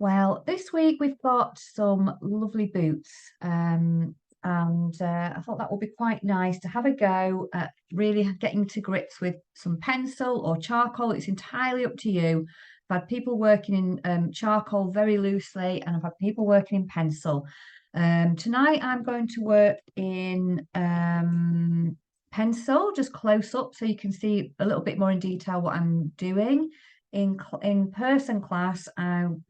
Well, this week we've got some lovely boots, and I thought that would be quite nice to have a go at really getting to grips with some pencil or charcoal. It's entirely up to you. I've had people working in charcoal very loosely, and I've had people working in pencil. Tonight I'm going to work in pencil, just close up, so you can see a little bit more in detail what I'm doing in person class. I'm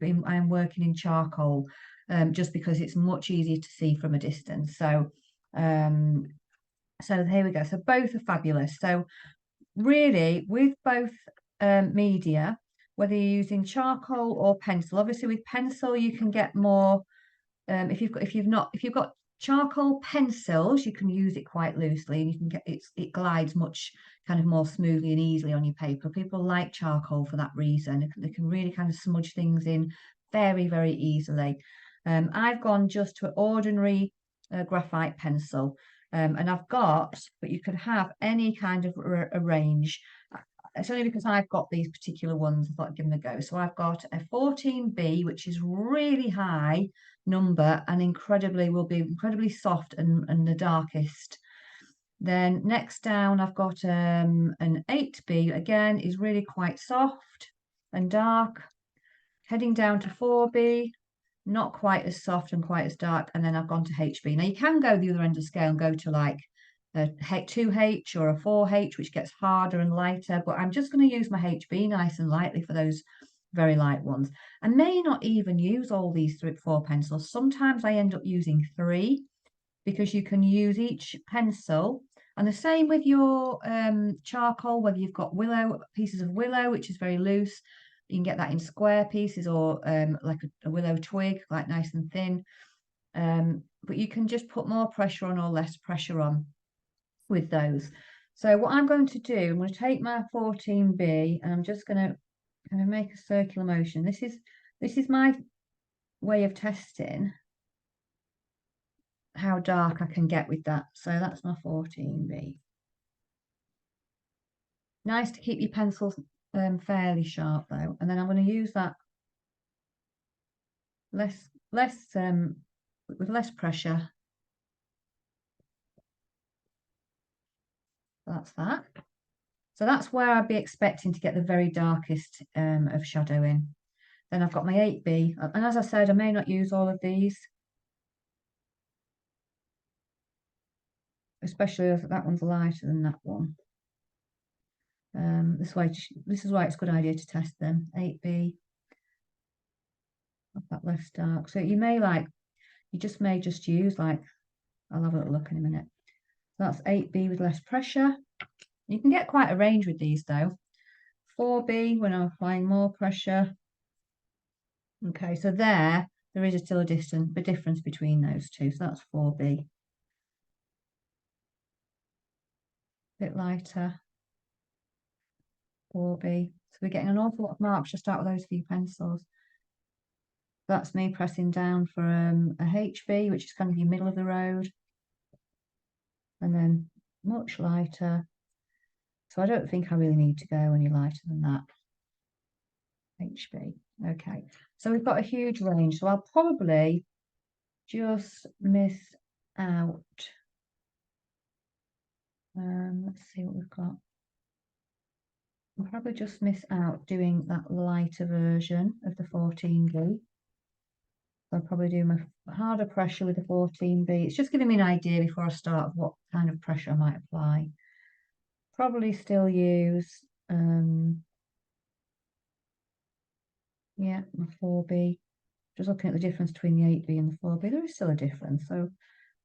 working in charcoal, just because it's much easier to see from a distance. Um, so here we go. So both are fabulous. So really, with both media, whether you're using charcoal or pencil, obviously with pencil you can get more. If you've got charcoal pencils, you can use it quite loosely, and you can get it glides much kind of more smoothly and easily on your paper. People like charcoal for that reason. They can really kind of smudge things in very, very easily. I've gone just to an ordinary graphite pencil, and but you could have any kind of a range. It's only because I've got these particular ones, I thought I'd give them a go. So I've got a 14B, which is really high number and will be incredibly soft and the darkest. Then next down, I've got an 8B, again, is really quite soft and dark. Heading down to 4B, not quite as soft and quite as dark. And then I've gone to HB. Now you can go the other end of the scale and go to like a 2H or a 4H, which gets harder and lighter, but I'm just going to use my HB nice and lightly for those very light ones. I may not even use all these 4 pencils. Sometimes I end up using 3, because you can use each pencil. And the same with your charcoal, whether you've got pieces of willow, which is very loose, you can get that in square pieces, or like a willow twig, like nice and thin. But you can just put more pressure on or less pressure on with those. So what I'm going to do, I'm going to take my 14B and I'm just going to kind of make a circular motion. This is my way of testing how dark I can get with that. So that's my 14B. Nice to keep your pencils fairly sharp though. And then I'm going to use that with less pressure. That's that. So that's where I'd be expecting to get the very darkest of shadow in. Then I've got my 8B. And as I said, I may not use all of these, especially if that one's lighter than that one. This is why it's a good idea to test them. 8B, that less dark. So you may just use like, I'll have a little look in a minute. So that's 8B with less pressure. You can get quite a range with these though. 4B when I'm applying more pressure. Okay, so there is still a difference between those two. So that's 4B. Bit lighter. 4B. So we're getting an awful lot of marks just out of those few pencils. That's me pressing down for a HB, which is kind of the middle of the road. And then much lighter. So I don't think I really need to go any lighter than that. HB. Okay. So we've got a huge range. So I'll probably just miss out. Let's see what we've got. I'll probably just miss out doing that lighter version of the 14B. I'll probably do my harder pressure with the 14B. It's just giving me an idea before I start of what kind of pressure I might apply. Probably still use, yeah, my 4B. Just looking at the difference between the 8B and the 4B, there is still a difference. So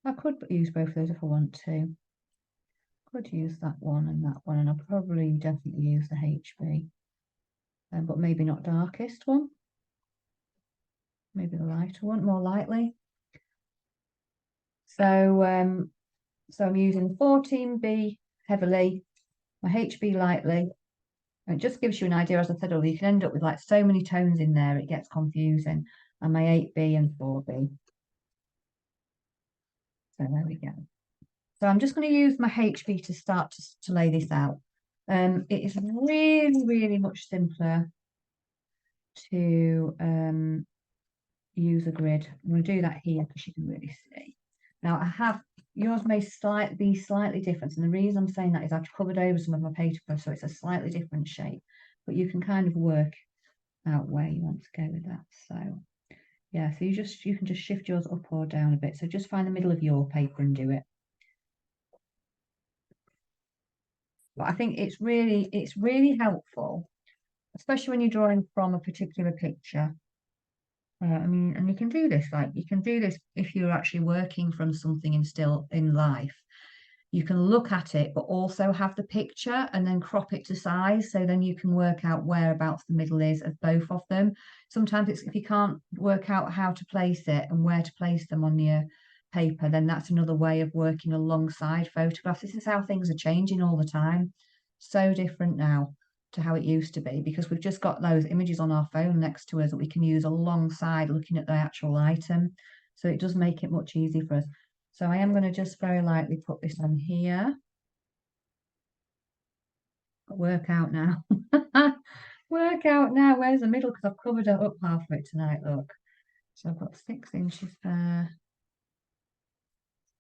I could use both of those if I want to. Could use that one, and I'll probably definitely use the HB, but maybe not darkest one. Maybe the lighter one, more lightly. So I'm using the 14B heavily, my HB lightly. And it just gives you an idea, as I said earlier, you can end up with like so many tones in there, it gets confusing. And my 8B and 4B. So there we go. So I'm just going to use my HB to start to lay this out. It is really, really much simpler to use a grid. I'm going to do that here because you can really see. Now I have, yours may be slightly different, and the reason I'm saying that is I've covered over some of my paper, so it's a slightly different shape, but you can kind of work out where you want to go with that. So yeah, so you can just shift yours up or down a bit. So just find the middle of your paper and do it. But I think it's really helpful, especially when you're drawing from a particular picture. I mean, and you can do this, like you can do this if you're actually working from something in still in life. You can look at it, but also have the picture and then crop it to size. So then you can work out whereabouts the middle is of both of them. Sometimes it's if you can't work out how to place it and where to place them on your paper, then that's another way of working alongside photographs. This is how things are changing all the time. So different now to how it used to be because we've just got those images on our phone next to us that we can use alongside looking at the actual item. So it does make it much easier for us. So I am going to just very lightly put this on here. Work out now. Work out now. Where's the middle? Because I've covered it up half of it tonight, look. So I've got 6 inches there.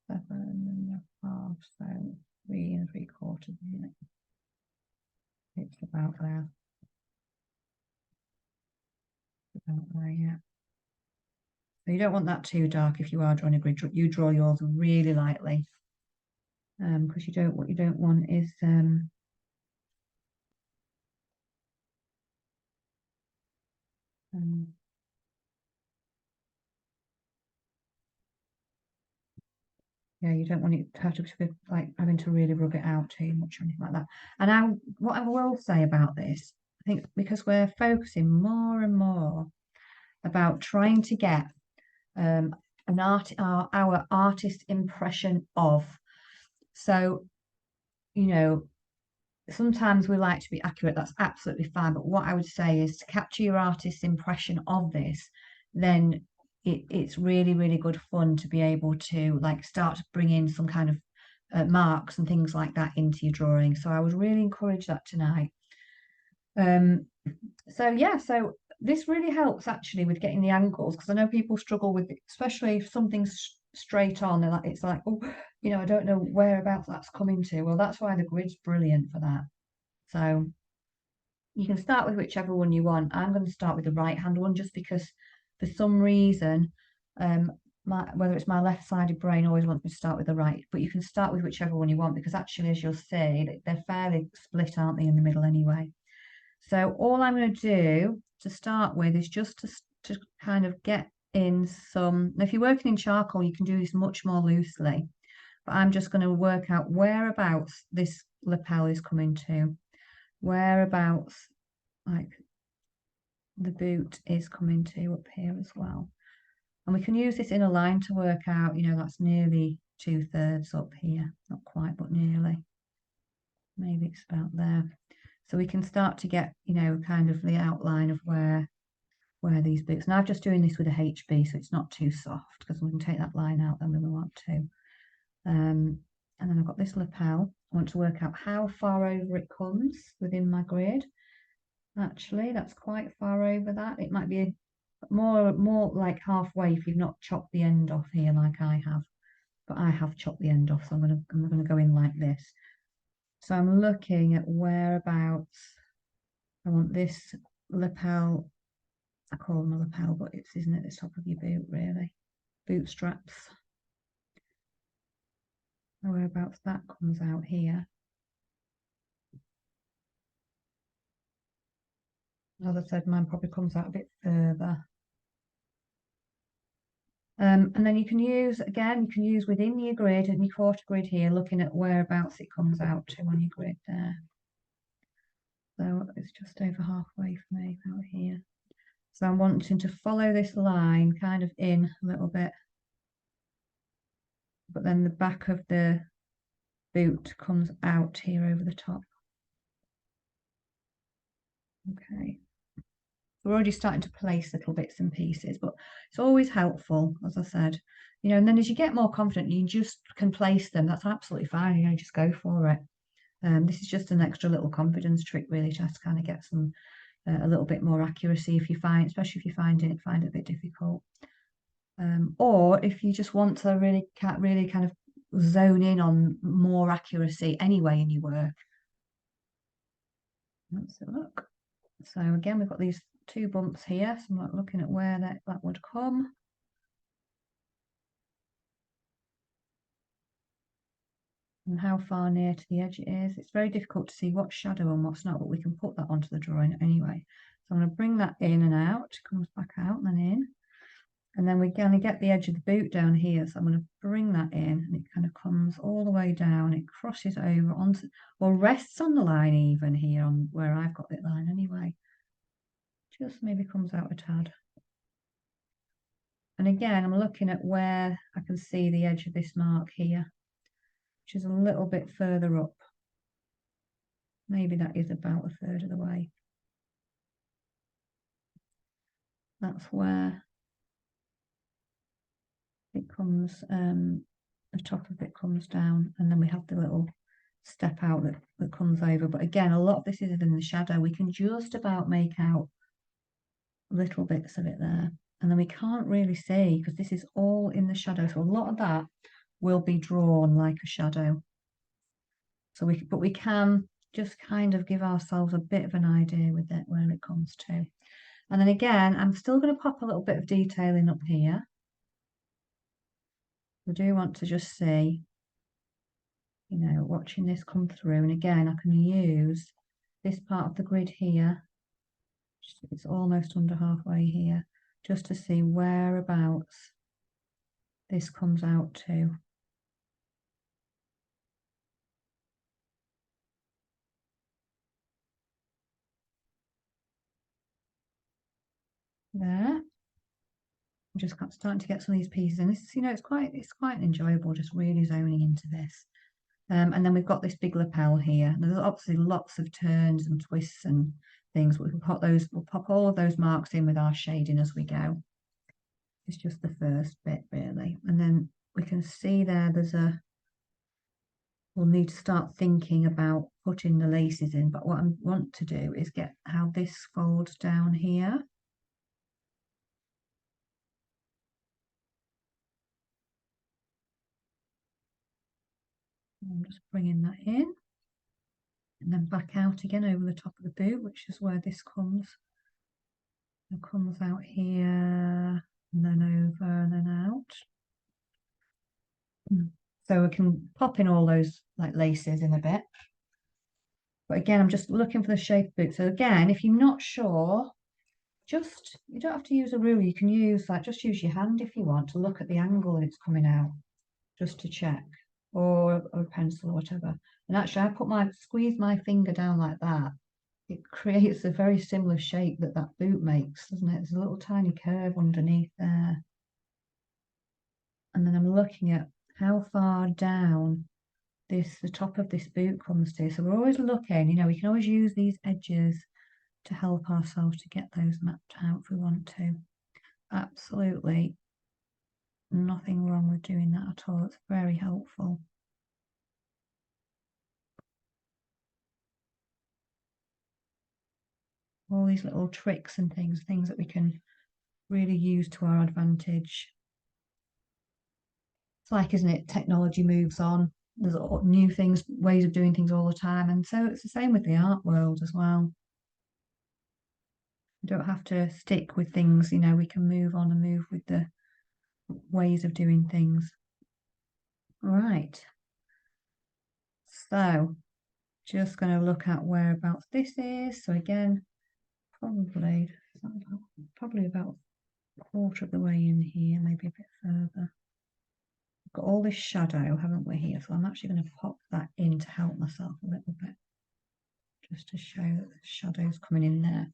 7.5, so 3 3/4 minute. It's about there. About there, yeah. So you don't want that too dark if you are drawing a grid. You draw yours really lightly. Because what you don't want is yeah, you don't want it to have to be like having to really rub it out too much or anything like that. And what I will say about this, I think because we're focusing more and more about trying to get our artist impression of. So, you know, sometimes we like to be accurate, that's absolutely fine. But what I would say is to capture your artist's impression of this, then it's really, really good fun to be able to like start to bring in some kind of marks and things like that into your drawing. So I would really encourage that tonight. So yeah, so this really helps actually with getting the angles because I know people struggle with it, especially if something's straight on and it's like, oh, I don't know whereabouts that's coming to. Well, that's why the grid's brilliant for that. So you can start with whichever one you want. I'm going to start with the right hand one just because for some reason, whether it's my left-sided brain always wants me to start with the right, but you can start with whichever one you want because actually, as you'll see, they're fairly split, aren't they, in the middle anyway. So all I'm going to do to start with is just to kind of get in some, if you're working in charcoal, you can do this much more loosely, but I'm just going to work out whereabouts this lapel is coming to, whereabouts like the boot is coming to up here as well. And we can use this inner line to work out, that's nearly 2/3 up here, not quite, but nearly. Maybe it's about there. So we can start to get, kind of the outline of where these boots. Now I'm just doing this with a HB, so it's not too soft because we can take that line out then when we want to. And then I've got this lapel. I want to work out how far over it comes within my grid. Actually, that's quite far over that. It might be more like halfway if you've not chopped the end off here like I have. But I have chopped the end off, so I'm gonna go in like this. So I'm looking at whereabouts I want this lapel. I call them a lapel, but it's isn't it the top of your boot really? Bootstraps. Whereabouts that comes out here. As I said, mine probably comes out a bit further. And then you can use within your grid and your quarter grid here, looking at whereabouts it comes out to on your grid there. So it's just over halfway for me out here. So I'm wanting to follow this line kind of in a little bit, but then the back of the boot comes out here over the top. Okay. We're already starting to place little bits and pieces, but it's always helpful, as I said, and then as you get more confident, you just can place them. That's absolutely fine. Just go for it. This is just an extra little confidence trick, really, just to kind of get some a little bit more accuracy if you find, especially if you find it a bit difficult. Or if you just want to really kind of zone in on more accuracy anyway in your work. Let's have a look. So again, we've got these 2 bumps here, so I'm looking at where that would come. And how far near to the edge it is. It's very difficult to see what's shadow and what's not, but we can put that onto the drawing anyway. So I'm going to bring that in and out, comes back out and then in. And then we're going to get the edge of the boot down here. So I'm going to bring that in and it kind of comes all the way down. It crosses over onto, or rests on the line even here on where I've got the line anyway. Just maybe comes out a tad. And again, I'm looking at where I can see the edge of this mark here, which is a little bit further up. Maybe that is about a third of the way. That's where it comes, the top of it comes down, and then we have the little step out that comes over. But again, a lot of this is in the shadow. We can just about make out little bits of it there. And then we can't really see because this is all in the shadow. So a lot of that will be drawn like a shadow. So but we can just kind of give ourselves a bit of an idea with it where it comes to. And then again, I'm still going to pop a little bit of detailing up here. I do want to just see, you know, watching this come through. And again, I can use this part of the grid here. It's almost under halfway here, just to see whereabouts this comes out to. There. I'm just starting to get some of these pieces, and this, you know, it's quite enjoyable just really zoning into this. And then we've got this big lapel here. There's obviously lots of turns and twists and things. We'll pop all of those marks in with our shading as we go. It's just the first bit really. And then we can see there, we'll need to start thinking about putting the laces in. But what I want to do is get how this folds down here. I'm just bringing that in. And then back out again over the top of the boot, which is where this comes. It comes out here, and then over, and then out. So we can pop in all those like laces in a bit. But again, I'm just looking for the shape of boot. So again, if you're not sure, you don't have to use a ruler. You can just use your hand if you want to look at the angle that it's coming out, just to check, or a pencil or whatever. And actually, I squeeze my finger down like that. It creates a very similar shape that boot makes, doesn't it? There's a little tiny curve underneath there. And then I'm looking at how far down the top of this boot comes to. So we're always looking, you know, we can always use these edges to help ourselves to get those mapped out if we want to. Absolutely nothing wrong with doing that at all. It's very helpful. All these little tricks and things that we can really use to our advantage. It's like, isn't it, technology moves on. There's new things, ways of doing things all the time. And so it's the same with the art world as well. We don't have to stick with things, you know, we can move on and move with the ways of doing things. Right. So just going to look at whereabouts this is. So again, probably about a quarter of the way in here, maybe a bit further. We've got all this shadow, haven't we, here? So I'm actually going to pop that in to help myself a little bit, just to show that the shadow's coming in there.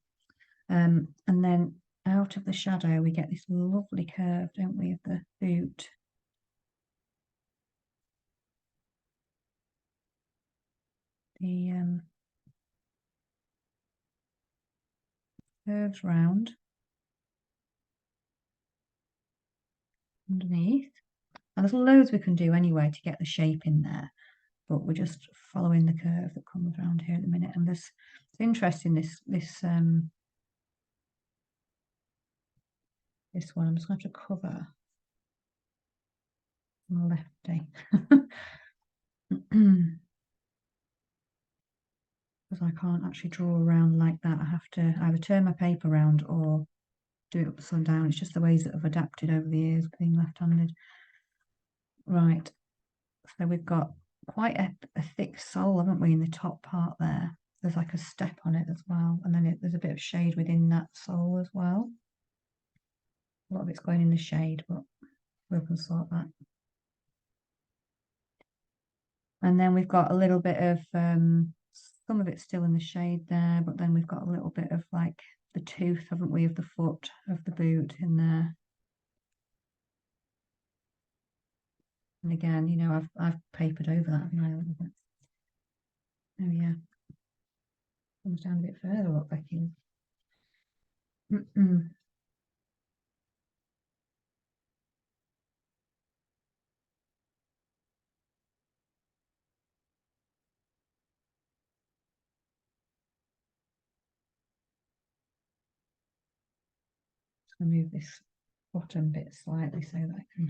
And then out of the shadow, we get this lovely curve, don't we, of the boot. The curves round underneath. And there's loads we can do anyway to get the shape in there, but we're just following the curve that comes around here at the minute. And it's interesting, this This one I'm just going to cover lefty. Because I can't actually draw around like that. I have to either turn my paper around or do it upside down. It's just the ways that I've adapted over the years being left-handed. Right, so we've got quite a thick sole, haven't we, in the top part there. There's like a step on it as well, and then there's a bit of shade within that sole as well. A lot of it's going in the shade, but we can sort that. And then we've got a little bit of some of it's still in the shade there, but then we've got a little bit of like the tooth, haven't we, of the foot of the boot in there. And again, you know, I've papered over that, haven't I, a little bit. Oh yeah. Comes down a bit further, look, Becky. Just gonna move this bottom bit slightly so that I can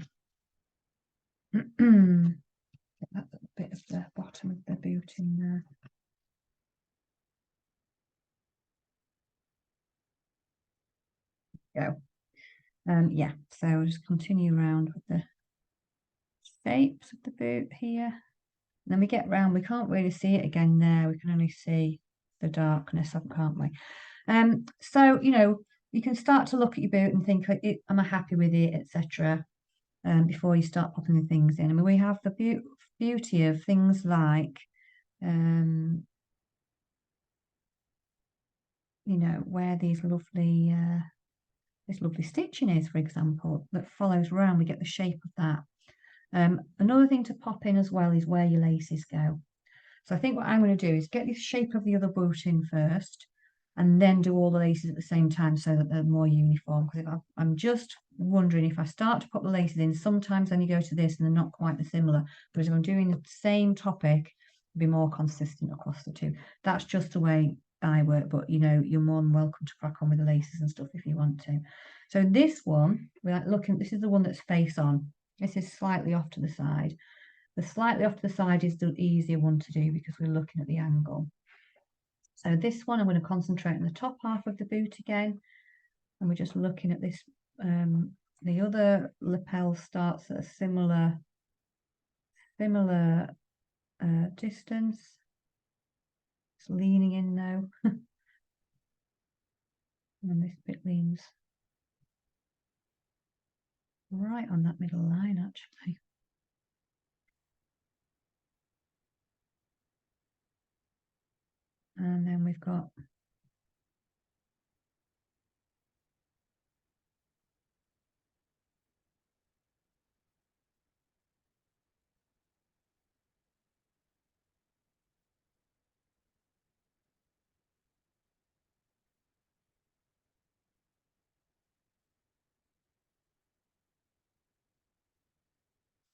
get that bit of the bottom of the boot in there. Go. Yeah, so I'll just continue around with the shapes of the boot here. And then we get round, we can't really see it again there, we can only see the darkness of it, can't we? So, you know, you can start to look at your boot and think, am I happy with it, etc. Before you start popping the things in. I mean, we have the beauty of things like, you know, where these lovely this lovely stitching is, for example, that follows around. We get the shape of that. Another thing to pop in as well is where your laces go. So I think what I'm going to do is get the shape of the other boot in first, and then do all the laces at the same time so that they're more uniform. Because I'm just wondering, if I start to put the laces in, sometimes then you go to this and they're not quite the similar. But if I'm doing the same topic, it'll be more consistent across the two. That's just the way I work, but you know, you're more than welcome to crack on with the laces and stuff if you want to. So this one, we're like looking, this is the one that's face on. This is slightly off to the side. The slightly off to the side is the easier one to do because we're looking at the angle. So this one, I'm going to concentrate on the top half of the boot again. And we're just looking at this. The other lapel starts at a similar distance. It's leaning in now. And this bit leans right on that middle line, actually. And then we've got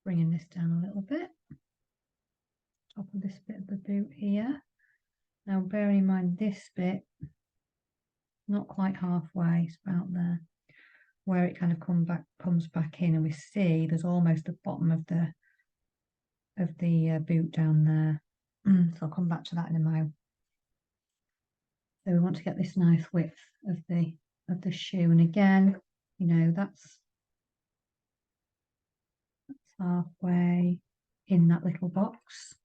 bringing this down a little bit. Top of this bit of the boot here. Now bearing in mind this bit, not quite halfway, it's about there, where it kind of comes back in, and we see there's almost the bottom of the boot down there. So I'll come back to that in a moment. So we want to get this nice width of the shoe, and again, you know, that's halfway in that little box.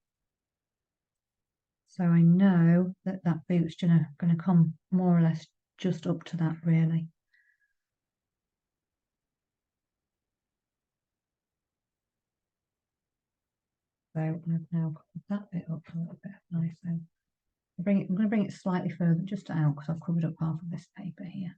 So I know that that boot's gonna come more or less just up to that, really. So I've now covered that bit up a little bit nice. So I'm going to bring it slightly further just out because I've covered up half of this paper here.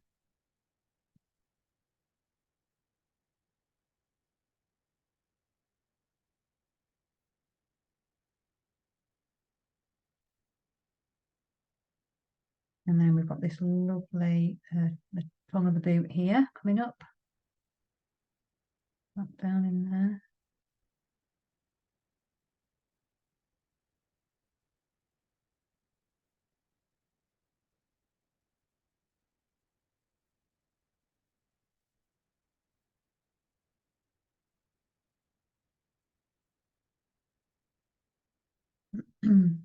And then we've got this lovely the tongue of the boot here coming up. That down in there. And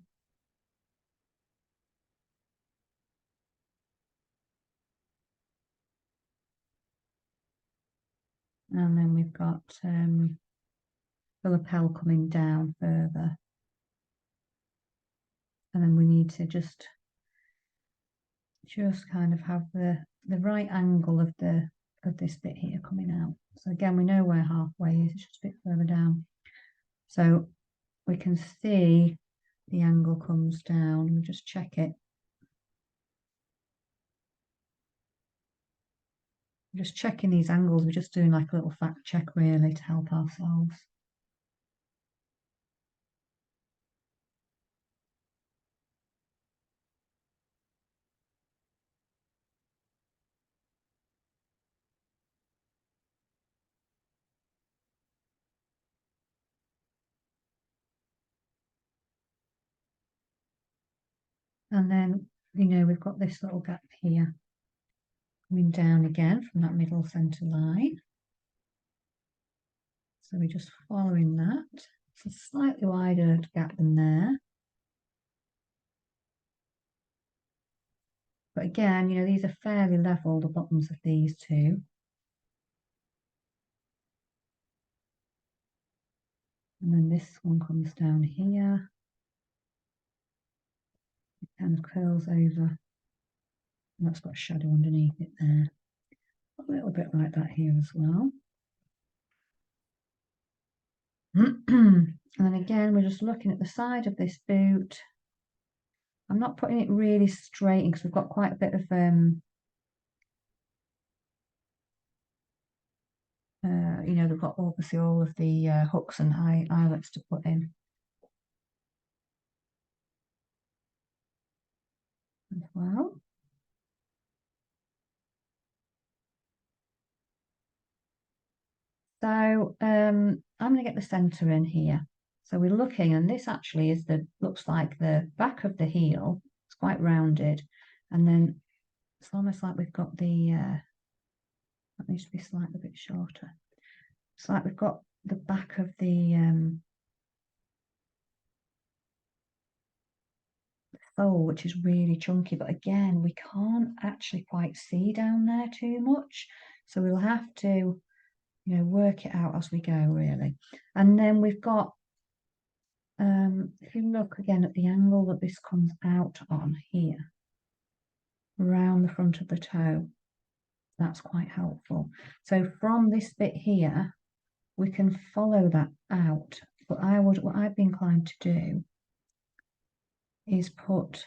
then we've got the lapel coming down further. And then we need to just kind of have the right angle of this bit here coming out. So again, we know where halfway is, it's just a bit further down. So we can see the angle comes down. We just check it. We're just checking these angles. We're just doing like a little fact check really to help ourselves. And then, you know, we've got this little gap here coming down again from that middle center line. So we're just following that. It's a slightly wider gap than there. But again, you know, these are fairly level, the bottoms of these two. And then this one comes down here. It kind of curls over. And that's got a shadow underneath it there. A little bit like that here as well. And then again, we're just looking at the side of this boot. I'm not putting it really straight in because we've got quite a bit of you know, they've got obviously all of the hooks and eyelets to put in as well. So I'm going to get the center in here. So we're looking, and this actually is looks like the back of the heel. It's quite rounded, and then it's almost like we've got that needs to be slightly bit shorter. It's like we've got the back of the sole, which is really chunky, but again, we can't actually quite see down there too much. So we'll have to, you know, work it out as we go, really. And then we've got, if you look again at the angle that this comes out on here, around the front of the toe, that's quite helpful. So from this bit here, we can follow that out. But what I'd be inclined to do is put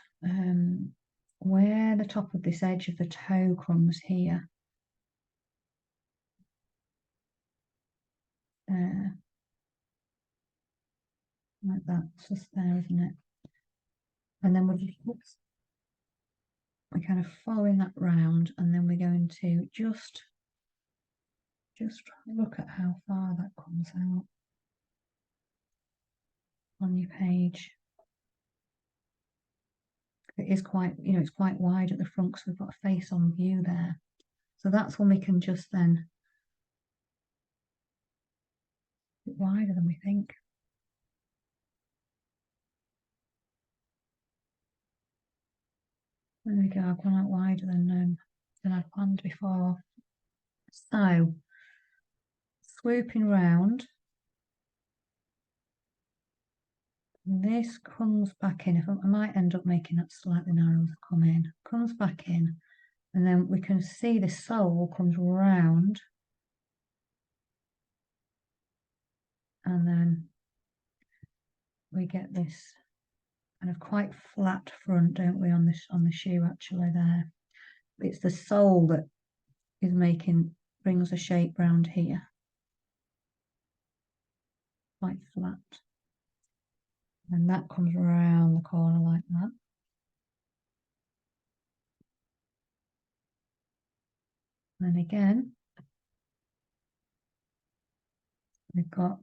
where the top of this edge of the toe comes here. Like that, it's just there, isn't it? And then we're kind of following that round, and then we're going to just look at how far that comes out on your page. It is quite, you know, it's quite wide at the front because we've got a face on view there. So that's when we can just then, a bit wider than we think. There we go, I've gone out wider than I'd planned before. So, swooping round, this comes back in. I might end up making that slightly narrow as I come in. Comes back in, and then we can see the sole comes round, and then we get this kind of quite flat front, don't we, on the shoe actually there. It's the sole that is brings the shape round here. Quite flat. And that comes around the corner like that. And again, we've got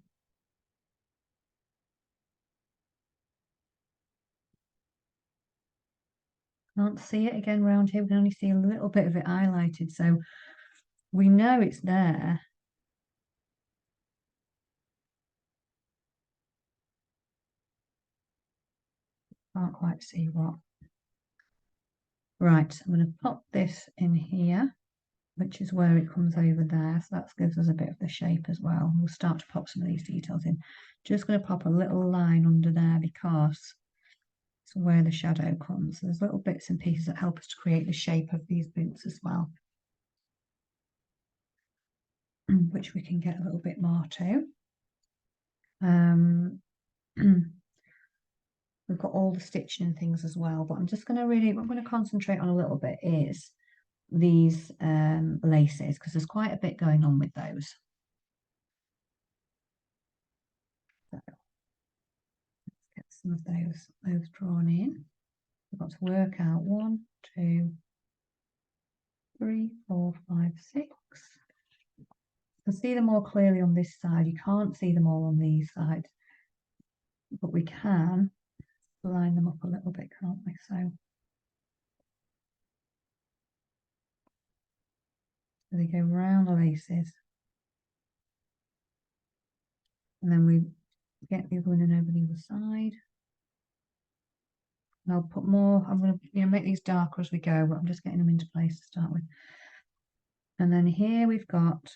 can't see it again round here. We can only see a little bit of it highlighted. So we know it's there. Can't quite see what. Right, I'm going to pop this in here, which is where it comes over there. So that gives us a bit of the shape as well. We'll start to pop some of these details in. Just going to pop a little line under there because it's where the shadow comes. There's little bits and pieces that help us to create the shape of these boots as well, which we can get a little bit more to. We've got all the stitching and things as well, but I'm just going to what I'm going to concentrate on a little bit is these laces, because there's quite a bit going on with those. So let's get some of those drawn in. We've got to work out 1, 2, 3, 4, 5, 6. You can see them more clearly on this side. You can't see them all on these sides, but we can line them up a little bit, can't we? So they go round the laces, and then we get the other one in over the other side. And I'll put more. I'm going to make these darker as we go, but I'm just getting them into place to start with. And then here we've got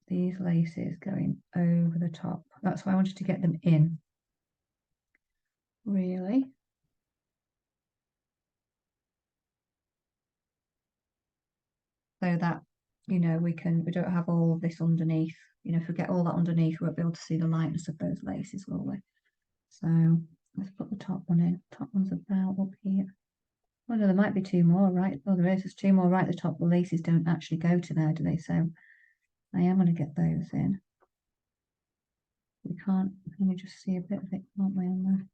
these laces going over the top. That's why I wanted to get them in, really. So that, we don't have all of this underneath. If we get all that underneath, we won't be able to see the lightness of those laces, will we? So let's put the top one in. Top one's about up here. Oh no, there might be 2 more, right? Oh, there is. There's 2 more right at the top. The laces don't actually go to there, do they? So I am going to get those in. We can't only just see a bit of it, can't we, on there?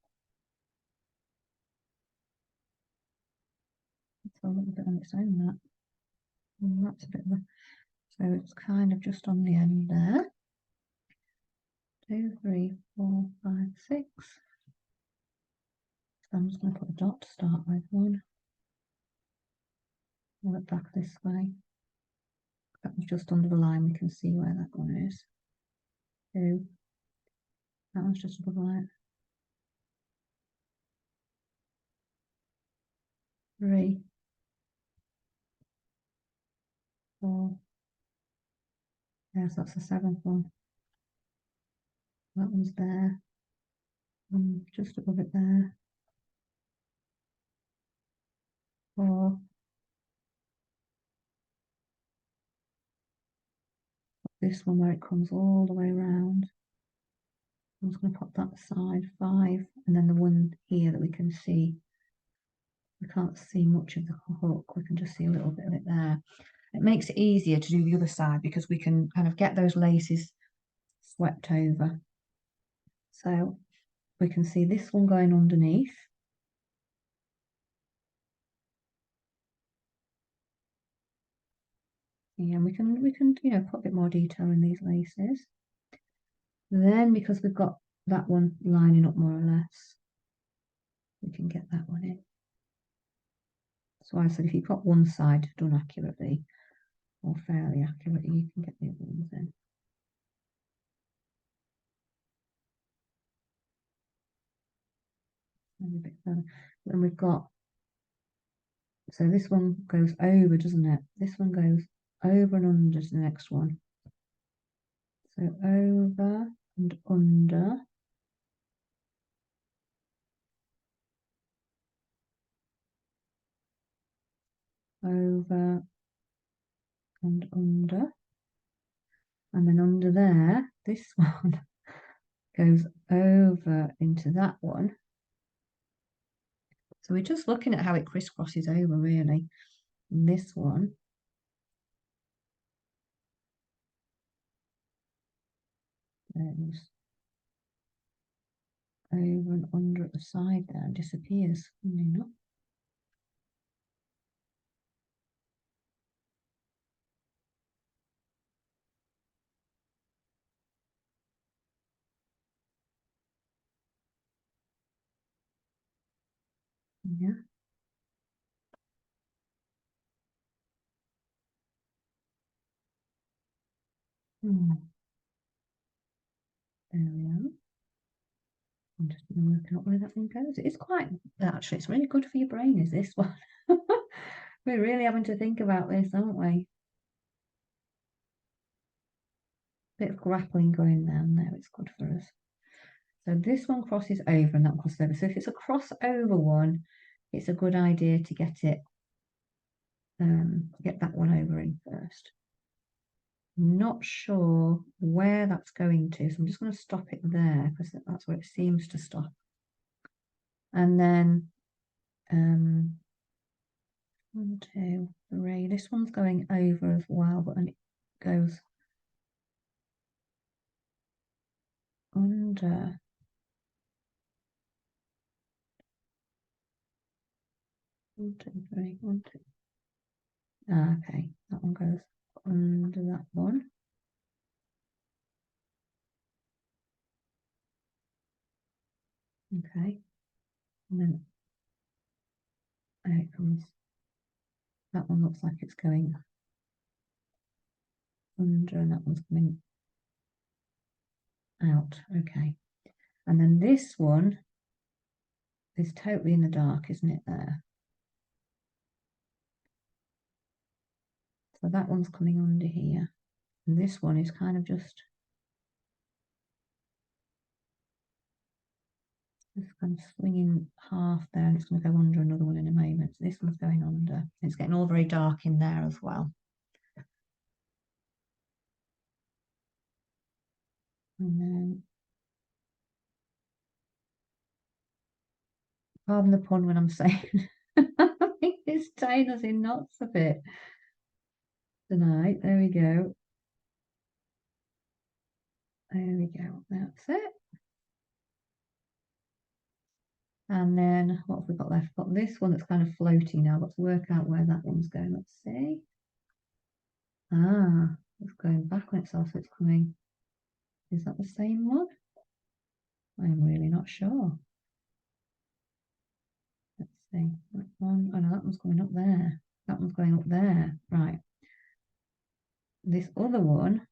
It's a little bit on its own, that. And that's a bit of a, so it's kind of just on the end there. 2, 3, 4, 5, 6. So I'm just going to put a dot to start with. 1. Pull it back this way. That was just under the line. We can see where that one is. 2. That one's just above the line. 3, 4. Yes, that's the 7th one. That one's there. Just above it there. 4. This one where it comes all the way around. I'm just going to pop that aside. 5, and then the one here that we can see. We can't see much of the hook. We can just see a little bit of it there. It makes it easier to do the other side because we can kind of get those laces swept over. So we can see this one going underneath. Yeah, and we can put a bit more detail in these laces. Then because we've got that one lining up more or less, we can get that one in. So I said if you've got one side done accurately or fairly accurately, you can get the other ones in. Maybe a bit further. Then we've got, so this one goes over, doesn't it? This one goes over and under to the next one. So over and under. Over and under. And then under there, this one goes over into that one. So we're just looking at how it crisscrosses over, really. And this one goes over and under at the side there and disappears. Not. Yeah. There we are. I'm just going to work out where that one goes. It's quite, actually, it's really good for your brain, is this one? We're really having to think about this, aren't we? Bit of grappling going down there, it's good for us. So this one crosses over and that crosses over. So if it's a crossover one, it's a good idea to get it, get that one over in first. Not sure where that's going to, so I'm just going to stop it there because that's where it seems to stop. And then 1, 2, 3. This one's going over as well, but then it goes under. 1, 2, 3, 1, 2. Okay, that one goes under that one. Okay, and then it comes. That one looks like it's going under, and that one's coming out. Okay, and then this one is totally in the dark, isn't it? There. So that one's coming under here, and this one is kind of just kind of swinging half there, and it's going to go under another one in a moment. So this one's going under. It's getting all very dark in there as well. And then, pardon the pun when I'm saying, I think it's tying us in knots a bit tonight. There we go. There we go. That's it. And then what have we got left? Got this one that's kind of floating now. Let's work out where that one's going. Let's see. Ah, it's going back on itself. So it's coming. Is that the same one? I'm really not sure. Let's see. That one. Oh no, that one's going up there. That one's going up there. Right. This other one.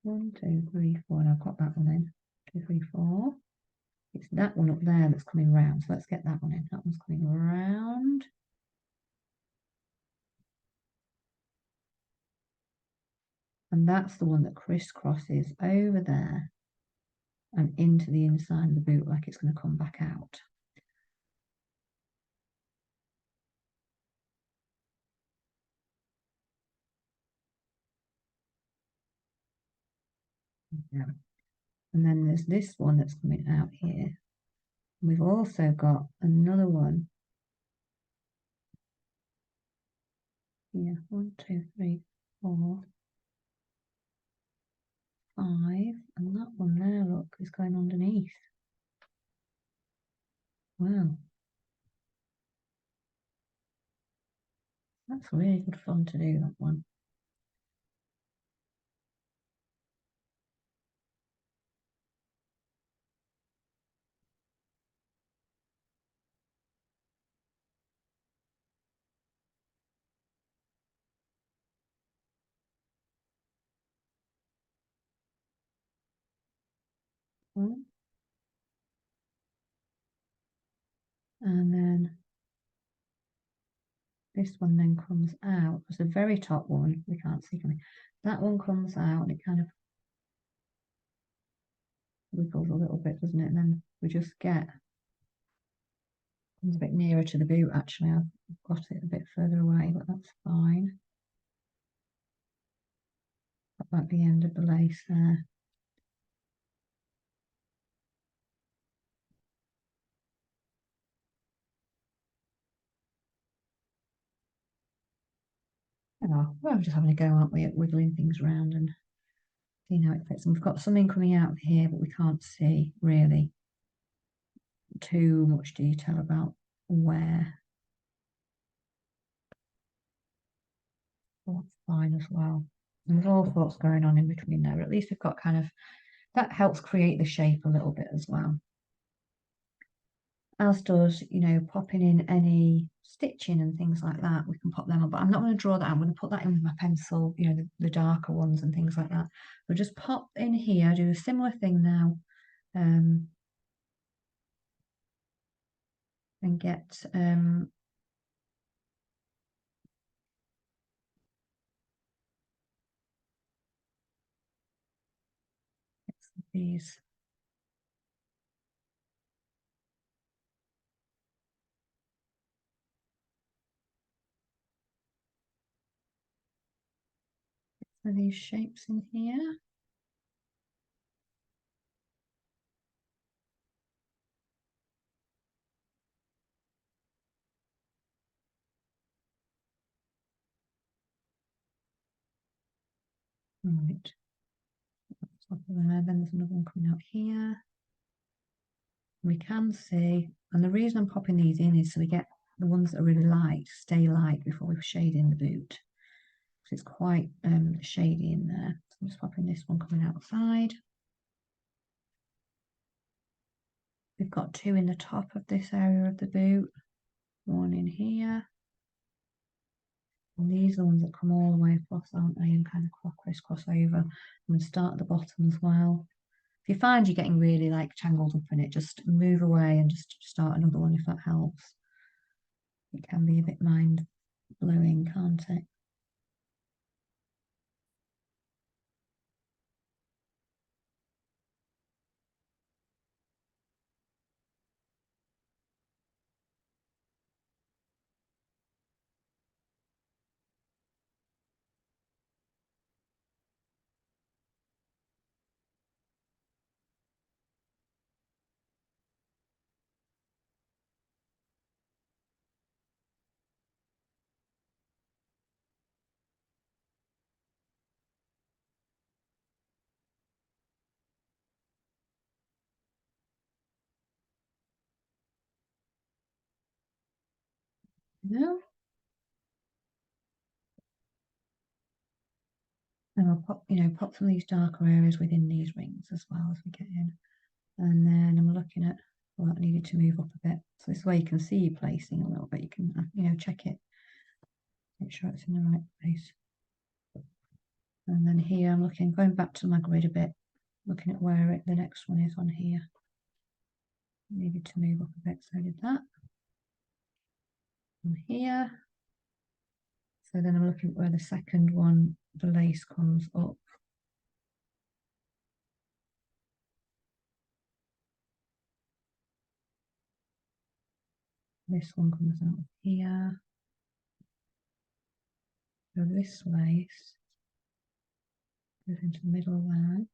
One, two, three, four. And I've got that one in. 2, 3, 4. It's that one up there that's coming round. So let's get that one in. That one's coming round. And that's the one that crisscrosses over there and into the inside of the boot like it's going to come back out. Yeah. And then there's this one that's coming out here. We've also got another one here. 1, 2, 3, 4, 5. And that one there, look, is going underneath. Wow. That's really good fun to do, that one. And then this one then comes out. It's the very top one. We can't see coming. That one comes out and it kind of wiggles a little bit, doesn't it? And then we just get comes a bit nearer to the boot. Actually, I've got it a bit further away, but that's fine. Got the end of the lace there. Oh, well, we're just having a go, aren't we, at wiggling things around and seeing how it fits. And we've got something coming out of here, but we can't see really too much detail about where. That's fine as well. And there's all sorts going on in between there, but at least we've got kind of, that helps create the shape a little bit as well. as does, popping in any stitching and things like that. We can pop them on, but I'm not going to draw that. I'm going to put that in with my pencil, the darker ones and things like that. We'll just pop in here, do a similar thing now, and get these. These shapes in here. Right. Top of there. Then there's another one coming out here. We can see, and the reason I'm popping these in is so we get the ones that are really light stay light before we shade in the boot. So it's quite shady in there. So I'm just popping this one coming outside. We've got two in the top of this area of the boot, one in here. And these are the ones that come all the way across, aren't they? And kind of crisscross over. I'm going to start at the bottom as well. If you find you're getting really like tangled up in it, just move away and just start another one if that helps. It can be a bit mind blowing, can't it? No. And I'll pop some of these darker areas within these rings as well as we get in. And then I'm looking at, well, I needed to move up a bit. So this way you can see you placing a little bit. You can, check it, make sure it's in the right place. And then here I'm going back to my grid a bit, looking at where the next one is on here. Needed to move up a bit, so I did that. And here. So then I'm looking at where the second one, the lace comes up. This one comes out of here. So this lace goes into the middle there.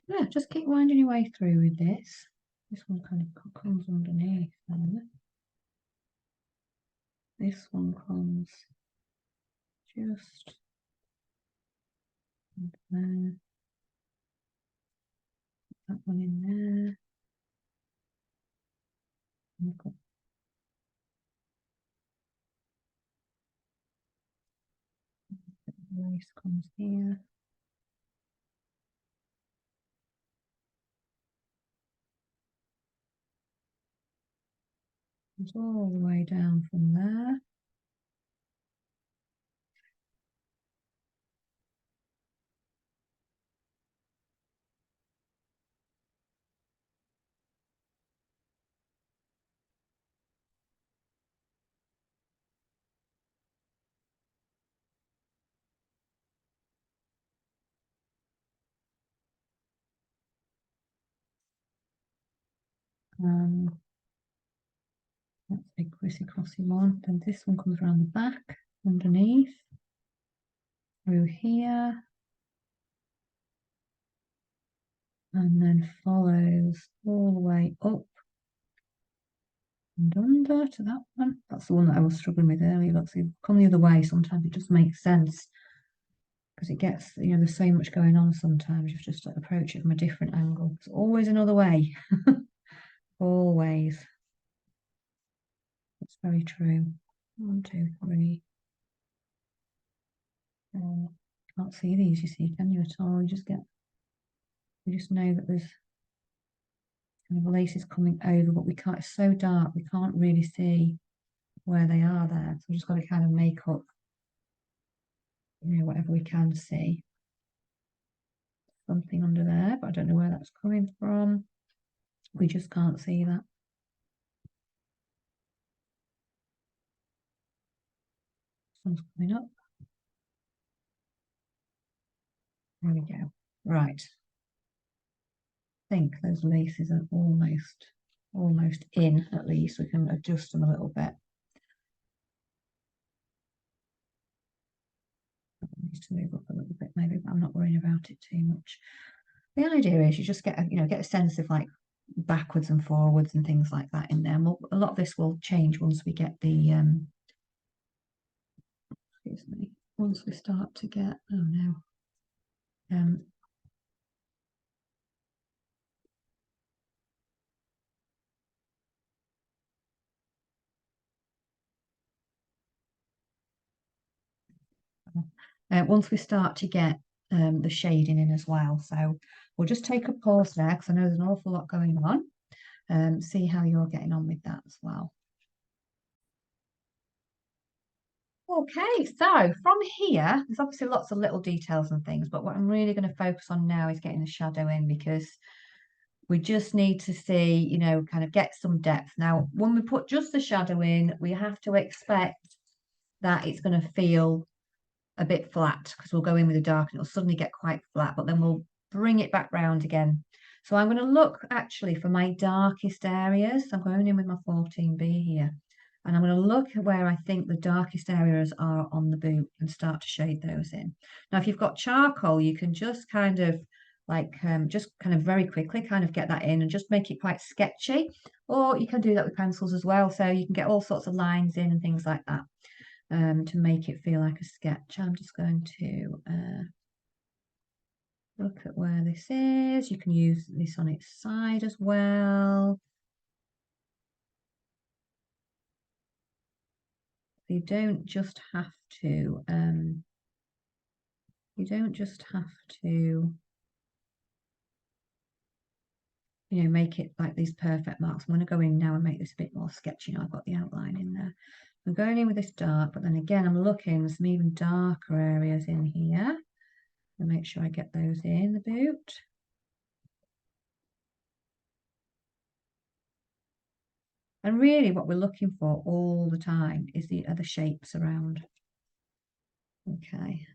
Yeah, just keep winding your way through with this. This one kind of comes underneath there. This one comes just there. That one in there. We've got the lace comes here. It's all the way down from there. That's a crissy crossy one. Then this one comes around the back, underneath, through here, and then follows all the way up and under to that one. That's the one that I was struggling with earlier. Look, see, come the other way. Sometimes it just makes sense because it gets, you know, there's so much going on sometimes. You just approach it from a different angle. It's always another way. Always. That's very true. 1, 2, 3. Can't see these, you see, can you, at all? You just know that there's kind of laces coming over, but we can't, it's so dark, we can't really see where they are there. So we just got to kind of make up, you know, whatever we can see. Something under there, but I don't know where that's coming from. We just can't see that. Sun's coming up. There we go. Right. I think those laces are almost in, at least. We can adjust them a little bit. Needs to move up a little bit maybe, but I'm not worrying about it too much. The idea is you just get a sense of like backwards and forwards and things like that in there. And a lot of this will change once we get the excuse me, once we start to get, oh no, once we start to get the shading in as well. So we'll just take a pause there because I know there's an awful lot going on. See how you're getting on with that as well. Okay, so from here, there's obviously lots of little details and things, but what I'm really going to focus on now is getting the shadow in, because we just need to see, you know, kind of get some depth. Now, when we put just the shadow in, we have to expect that it's going to feel a bit flat, because we'll go in with the dark and it'll suddenly get quite flat, but then we'll bring it back round again. So I'm going to look actually for my darkest areas. I'm going in with my 14B here. And I'm going to look at where I think the darkest areas are on the boot and start to shade those in. Now, if you've got charcoal, you can just kind of like, just kind of very quickly kind of get that in and just make it quite sketchy. Or you can do that with pencils as well. So you can get all sorts of lines in and things like that to make it feel like a sketch. I'm just going to look at where this is. You can use this on its side as well. You don't just have to you know, make it like these perfect marks. I'm going to go in now and make this a bit more sketchy. Now I've got the outline in there. I'm going in with this dark, but then again I'm looking for some even darker areas in here and make sure I get those in the boot. And really what we're looking for all the time is the other shapes around. Okay.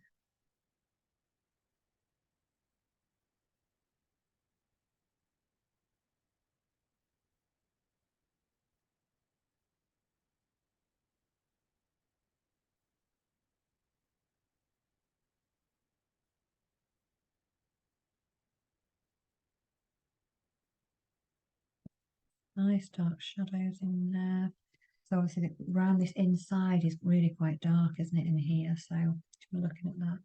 Nice dark shadows in there. So obviously around this inside is really quite dark, isn't it, in here? So we're looking at that.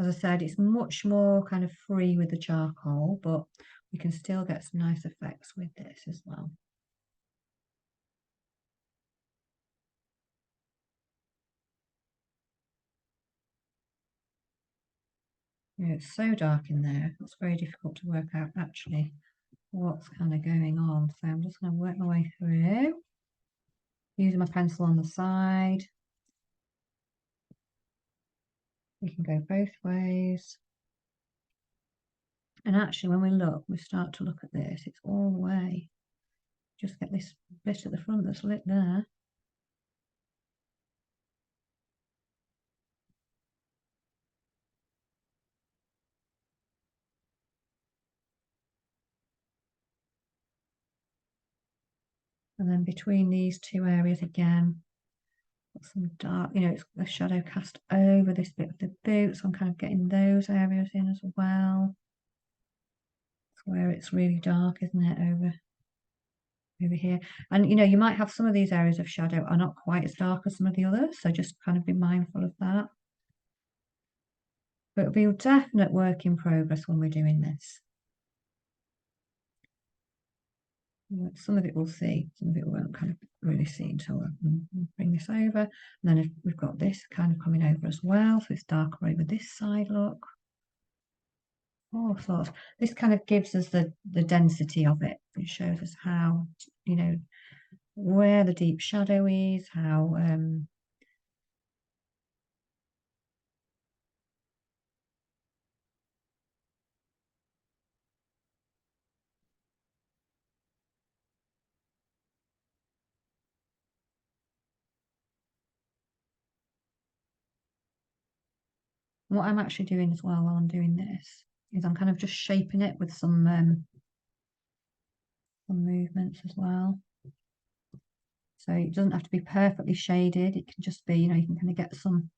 As I said, it's much more kind of free with the charcoal, but we can still get some nice effects with this as well. Yeah, it's so dark in there. It's very difficult to work out actually what's kind of going on. So I'm just going to work my way through, using my pencil on the side. We can go both ways. And actually, when we start to look at this, it's all the way. Just get this bit at the front that's lit there. And then between these two areas again, got some dark, it's a shadow cast over this bit of the boot, so I'm kind of getting those areas in as well. It's where it's really dark, isn't it, over here? And you might have some of these areas of shadow are not quite as dark as some of the others, so just kind of be mindful of that. But it'll be a definite work in progress when we're doing this. Some of it we'll see, some of it we won't kind of really see until we'll bring this over. And then if we've got this kind of coming over as well, so it's darker over this side, look. All sorts. This kind of gives us the density of it. It shows us how, where the deep shadow is, how what I'm actually doing as well while I'm doing this is I'm kind of just shaping it with some movements as well. So it doesn't have to be perfectly shaded. It can just be, you can kind of get some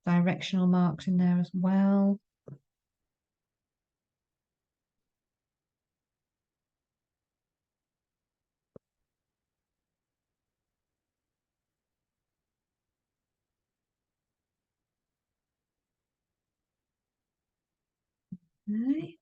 directional marks in there as well. Okay.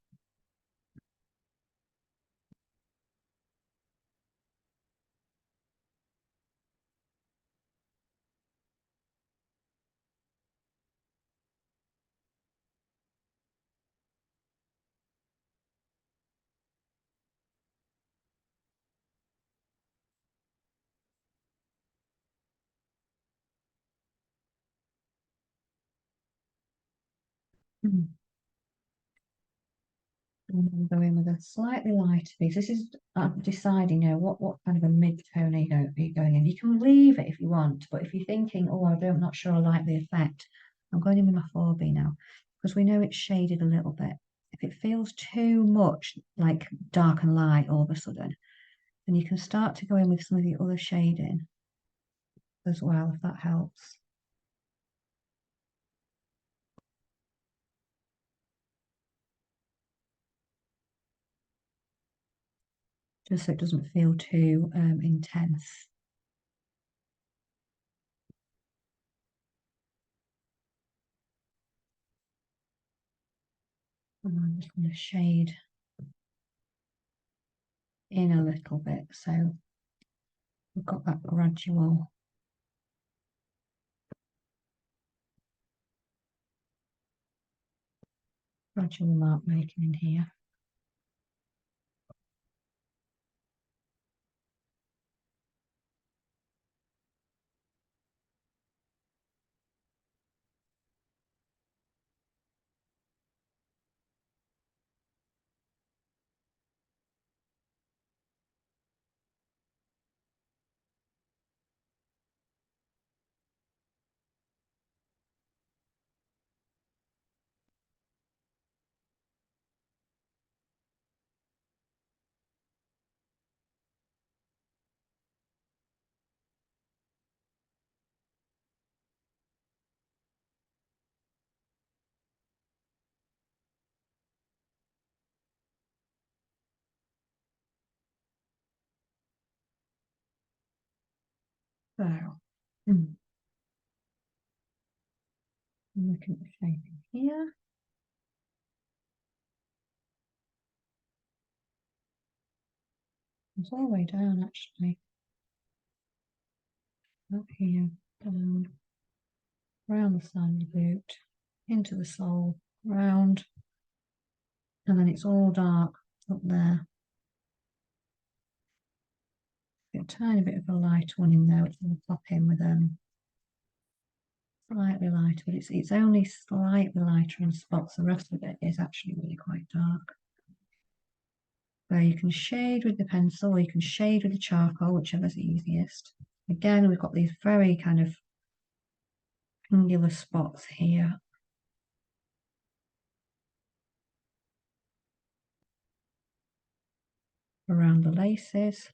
Mm. And then go in with a slightly lighter piece. This is deciding, what kind of a mid-tone are you going in. You can leave it if you want, but if you're thinking, oh, I'm not sure I like the effect, I'm going in with my 4B now, because we know it's shaded a little bit. If it feels too much like dark and light all of a sudden, then you can start to go in with some of the other shading as well, if that helps. Just so it doesn't feel too intense. And I'm just going to shade in a little bit, so we've got that gradual mark making in here. So, looking at the shaping here. It's all the way down actually. Up here, down, around the side of the boot, into the sole, round, and then it's all dark up there. Get a tiny bit of a light one in there, which I'm going to pop in with slightly lighter, but it's only slightly lighter in spots. The rest of it is actually really quite dark. So you can shade with the pencil or you can shade with the charcoal, whichever's easiest. Again, we've got these very kind of angular spots here. Around the laces.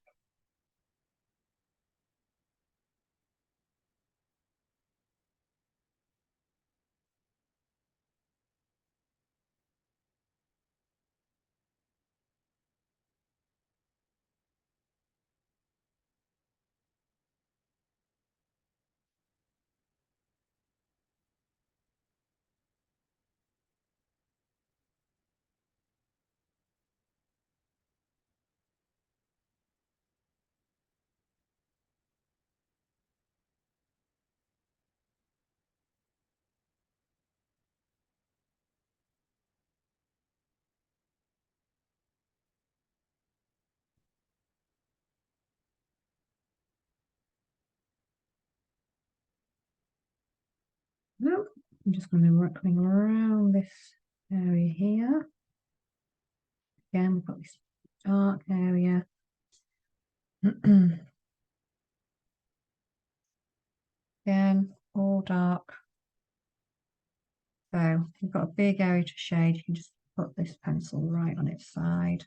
No, I'm just going to be coming around this area here. Again, we've got this dark area. Again, all dark. So you've got a big area to shade. You can just put this pencil right on its side.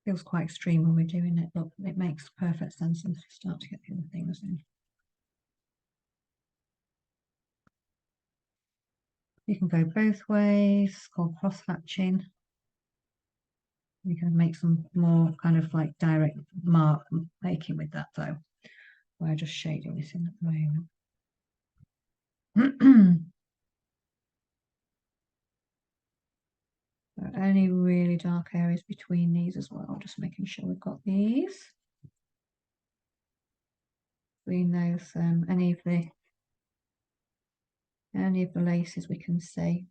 Feels quite extreme when we're doing it, but it makes perfect sense once we start to get the other things in. You can go both ways, it's called cross hatching. You can make some more kind of like direct mark making with that though. We're just shading this in at the moment. So any really dark areas between these as well, just making sure we've got these. Between those, any of the laces we can see.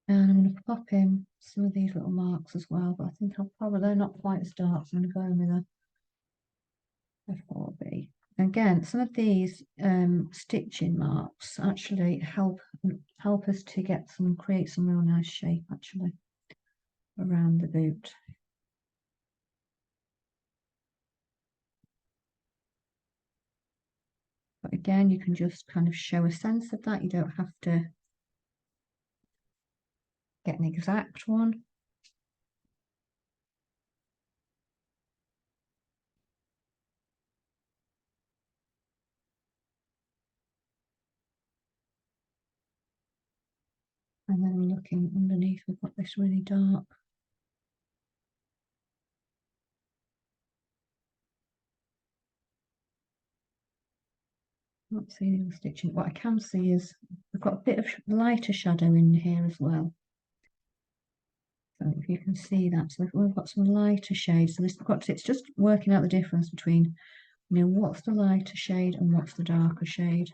And I'm going to pop in some of these little marks as well, but I think they're not quite as dark, so I'm going to go in with a 4B. Again, some of these stitching marks actually help us to create some real nice shape actually around the boot. But again, you can just kind of show a sense of that. You don't have to get an exact one. And then looking underneath, we've got this really dark. Not seeing any stitching. What I can see is we've got a bit of lighter shadow in here as well. So if you can see that, so we've got some lighter shades. So it's just working out the difference between, what's the lighter shade and what's the darker shade.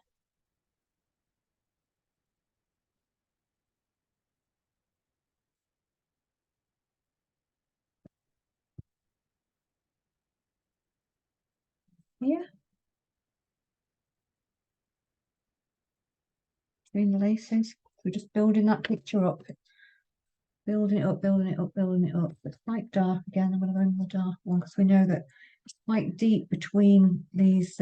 Yeah, between the laces. We're just building that picture up, building it up, building it up, building it up. It's quite dark again. I'm going to go in the dark one because we know that it's quite deep between these,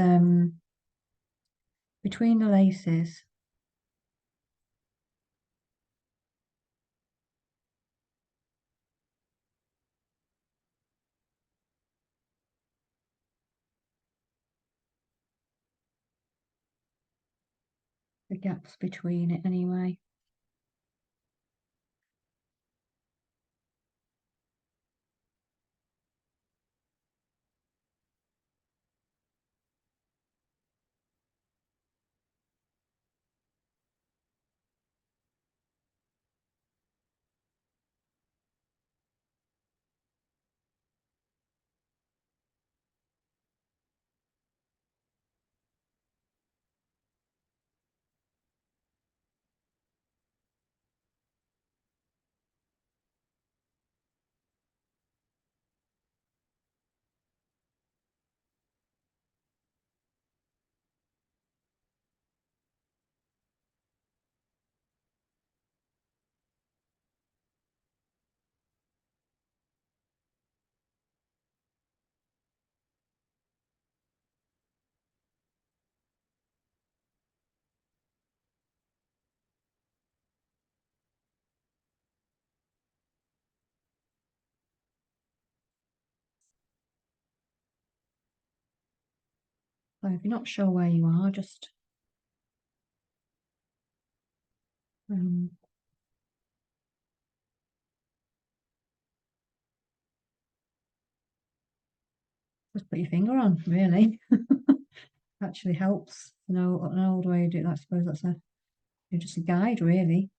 between the laces. The gaps between it anyway. So if you're not sure where you are, just um, just put your finger on, really. Actually helps. You know, an old way to do it. I suppose that's just a guide, really.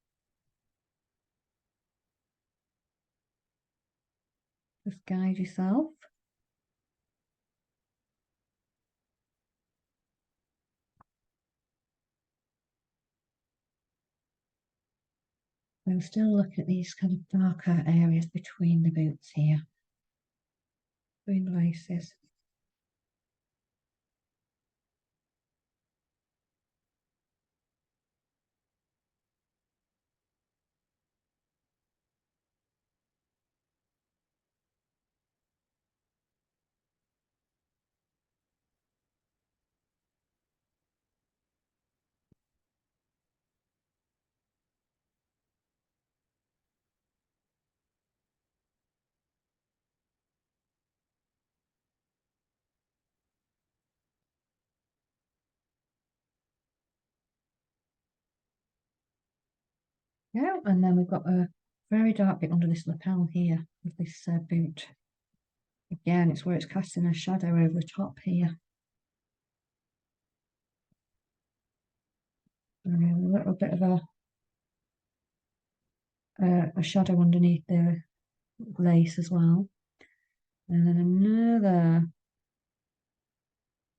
Just guide yourself. I'm still looking at these kind of darker areas between the boots here, between the laces. Yeah, and then we've got a very dark bit under this lapel here of this boot. Again, it's where it's casting a shadow over the top here. And a little bit of a shadow underneath the lace as well. And then another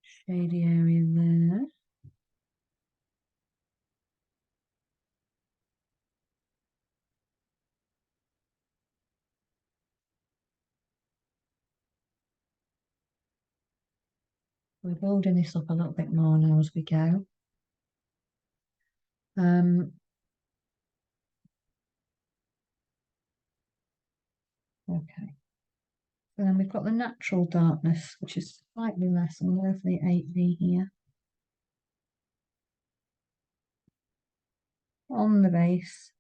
shady area there. We're building this up a little bit more now as we go. Okay. And then we've got the natural darkness, which is slightly less. I'm going for the 8V here. On the base,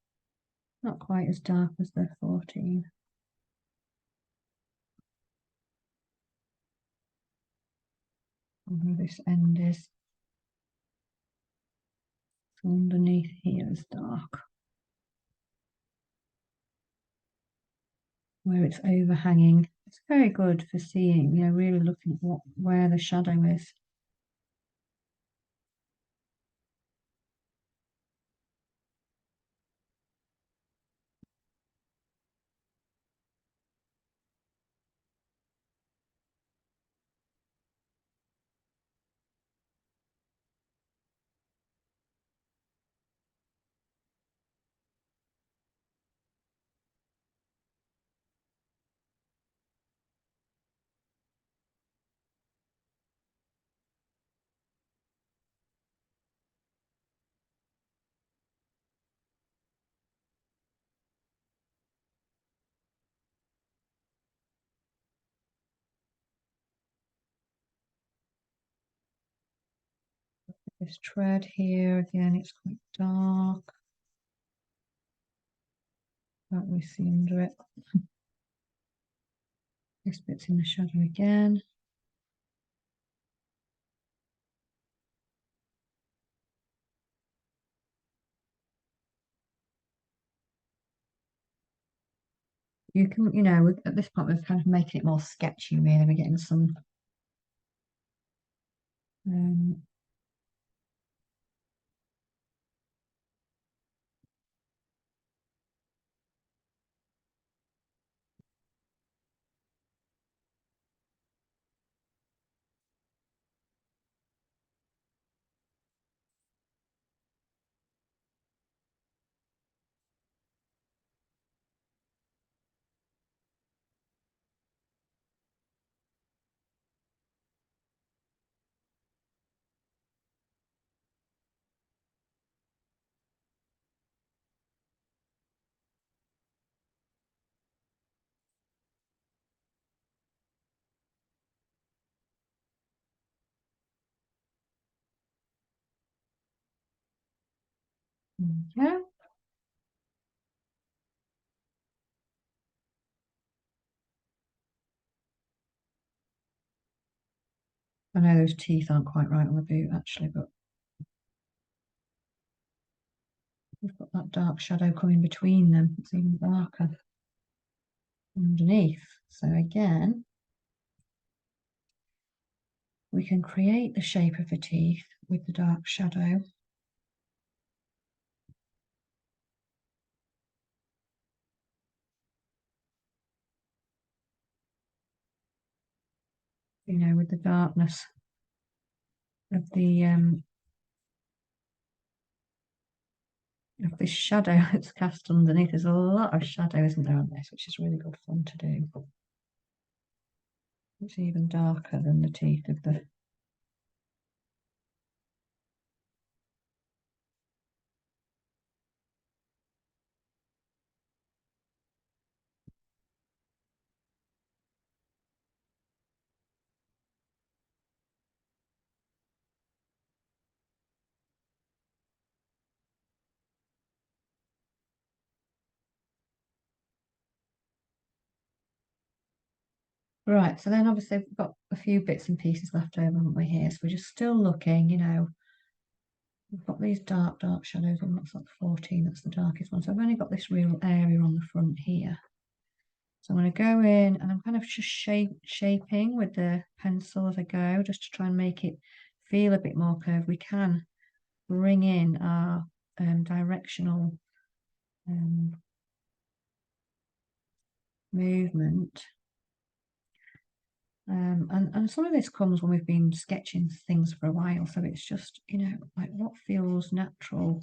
not quite as dark as the 14. And where this end is. So underneath here is dark. Where it's overhanging. It's very good for seeing, you know, really looking at where the shadow is. This tread here, again, it's quite dark. Can't really see under it. This bit's in the shadow again. You can, you know, at this point we're kind of making it more sketchy, really. We're getting some yeah. I know those teeth aren't quite right on the boot actually, but we've got that dark shadow coming between them. It's even darker underneath. So again, we can create the shape of the teeth with the dark shadow. You know, with the darkness of this shadow that's cast underneath. There's a lot of shadow, isn't there, on this, which is really good fun to do. It's even darker than the teeth of the right. So then obviously we've got a few bits and pieces left over, haven't we, here? So we're just still looking, you know, we've got these dark shadows, and that's like 14, that's the darkest one. So I've only got this real area on the front here. So I'm going to go in and I'm kind of just shaping with the pencil as I go, just to try and make it feel a bit more curved. We can bring in our directional movement. And some of this comes when we've been sketching things for a while. So it's just, you know, like what feels natural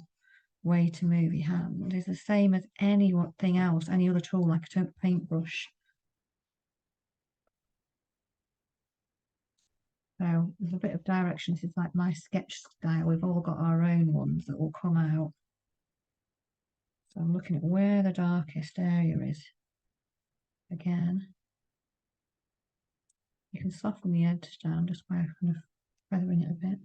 way to move your hand is the same as anything else, any other tool like a paintbrush. So there's a bit of direction. This is like my sketch style. We've all got our own ones that will come out. So I'm looking at where the darkest area is. Again, you can soften the edge down just by kind of feathering it a bit.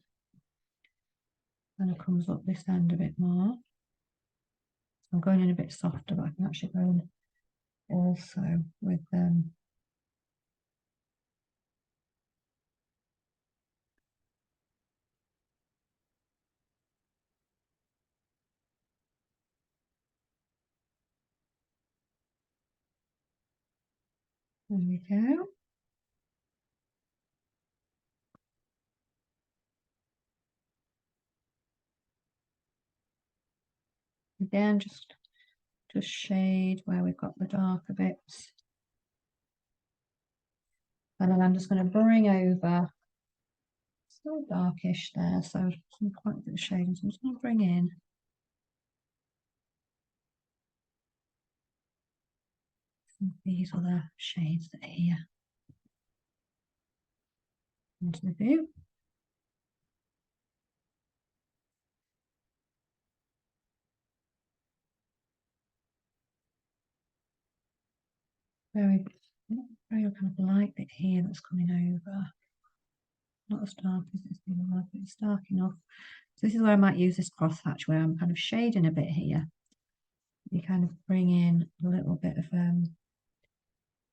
Then it comes up this end a bit more. So I'm going in a bit softer, but I can actually go in also with there we go. Again, just shade where we've got the darker bits. And then I'm just going to bring over, still darkish there, so some quite a bit of shading. So I'm just going to bring in some of these other shades that are here into the view. Very kind of light bit here that's coming over. Not as dark as this thing, but it's dark enough. So this is where I might use this crosshatch where I'm kind of shading a bit here. You kind of bring in a little bit of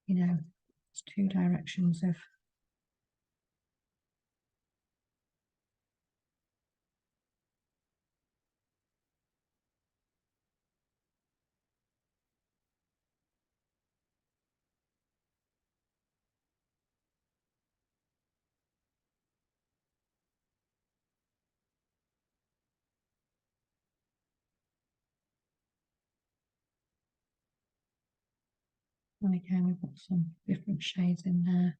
you know, it's two directions of and again we've got some different shades in there.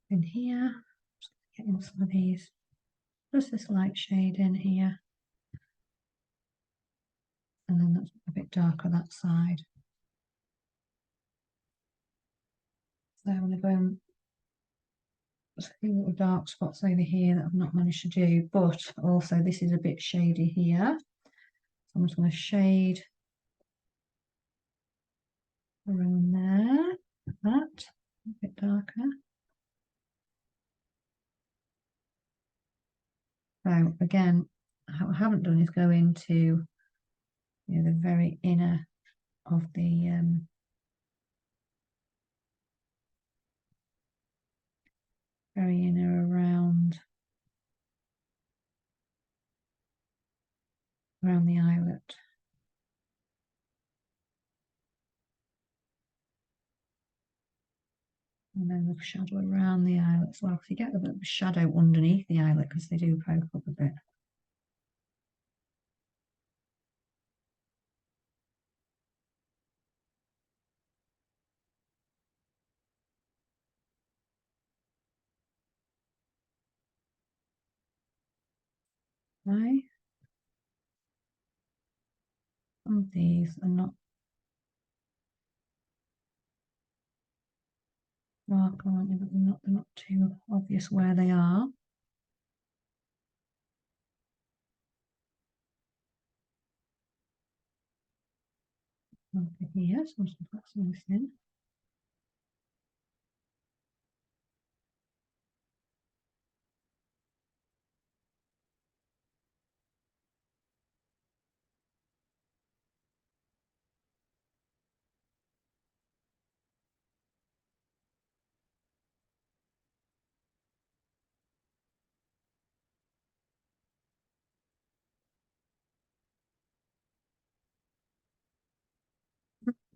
In here, just getting some of these, just this light shade in here. And then that's a bit darker that side. So I'm going to go and see little dark spots over here that I've not managed to do, but also this is a bit shady here. So I'm just going to shade around there, that, a bit darker. So again, what I haven't done is go into, you know, the very inner of the of shadow around the eyelet as well, because you get a bit of shadow underneath the eyelet because they do poke up a bit. Right. Some of these are not dark, aren't they? But they're not too obvious where they are. Okay, here, so I'm just going to put some of this in.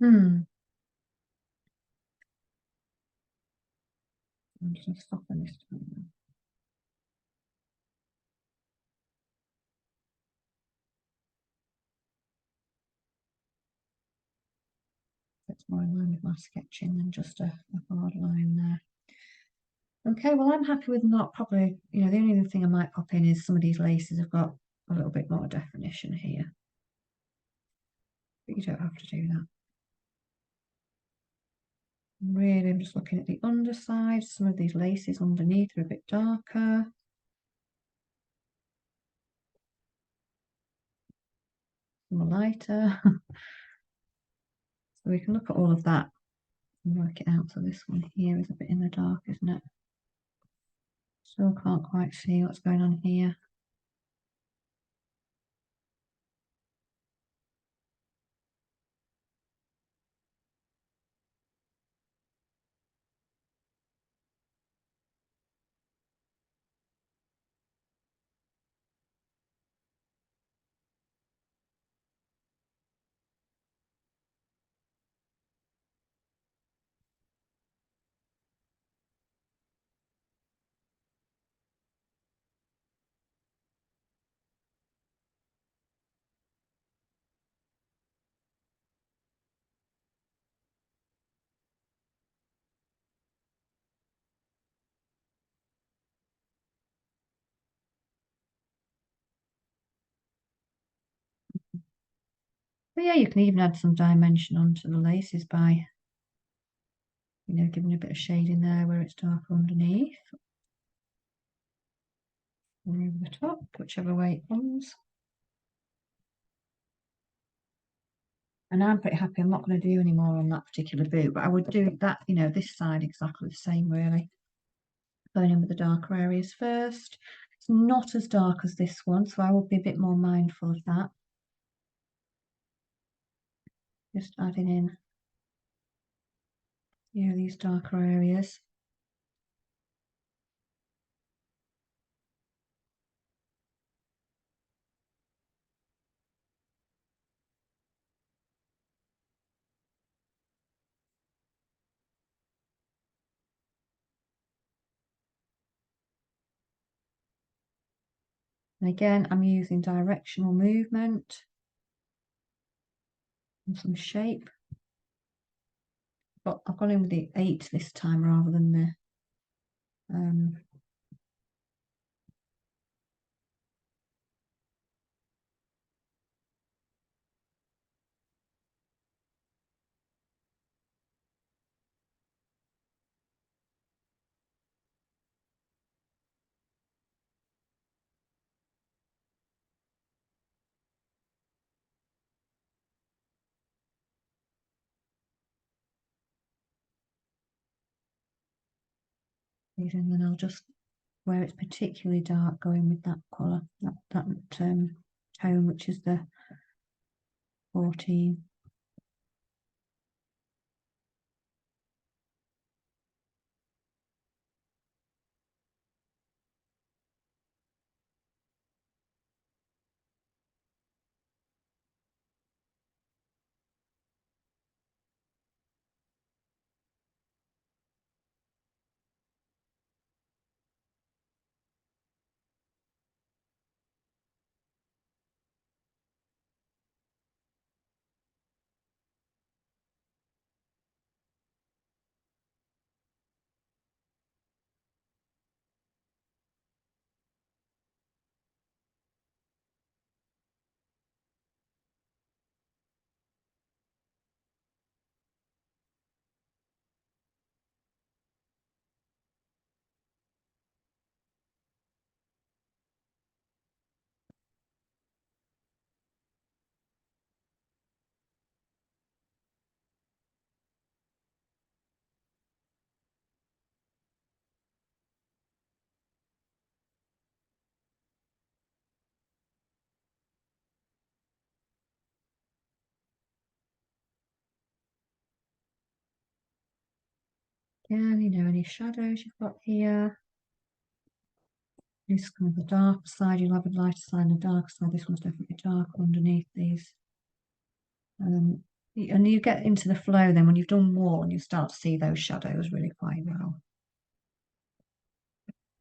I'm just going to soften this down. It's more in line with my sketching than just a hard line there. Okay, well, I'm happy with not probably, the only other thing I might pop in is some of these laces have got a little bit more definition here. But you don't have to do that. Really, I'm just looking at the underside. Some of these laces underneath are a bit darker. Some are lighter. So we can look at all of that and work it out. So this one here is a bit in the dark, isn't it? Still can't quite see what's going on here. But yeah, you can even add some dimension onto the laces by, giving a bit of shade in there where it's darker underneath. Or over the top, whichever way it comes. And I'm pretty happy. I'm not going to do any more on that particular boot, but I would do that, this side exactly the same, really. Going in with the darker areas first. It's not as dark as this one, so I will be a bit more mindful of that. Just adding in, these darker areas. And again, I'm using directional movement and some shape. But I've gone in with the 8 this time rather than the and then I'll just, where it's particularly dark, go in with that colour, that tone, which is the 14. again, any shadows you've got here. This kind of the dark side, you'll have a lighter side and a dark side. This one's definitely dark underneath these. And you get into the flow then when you've done one, you start to see those shadows really quite well.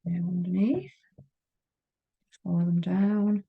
There underneath, follow them down.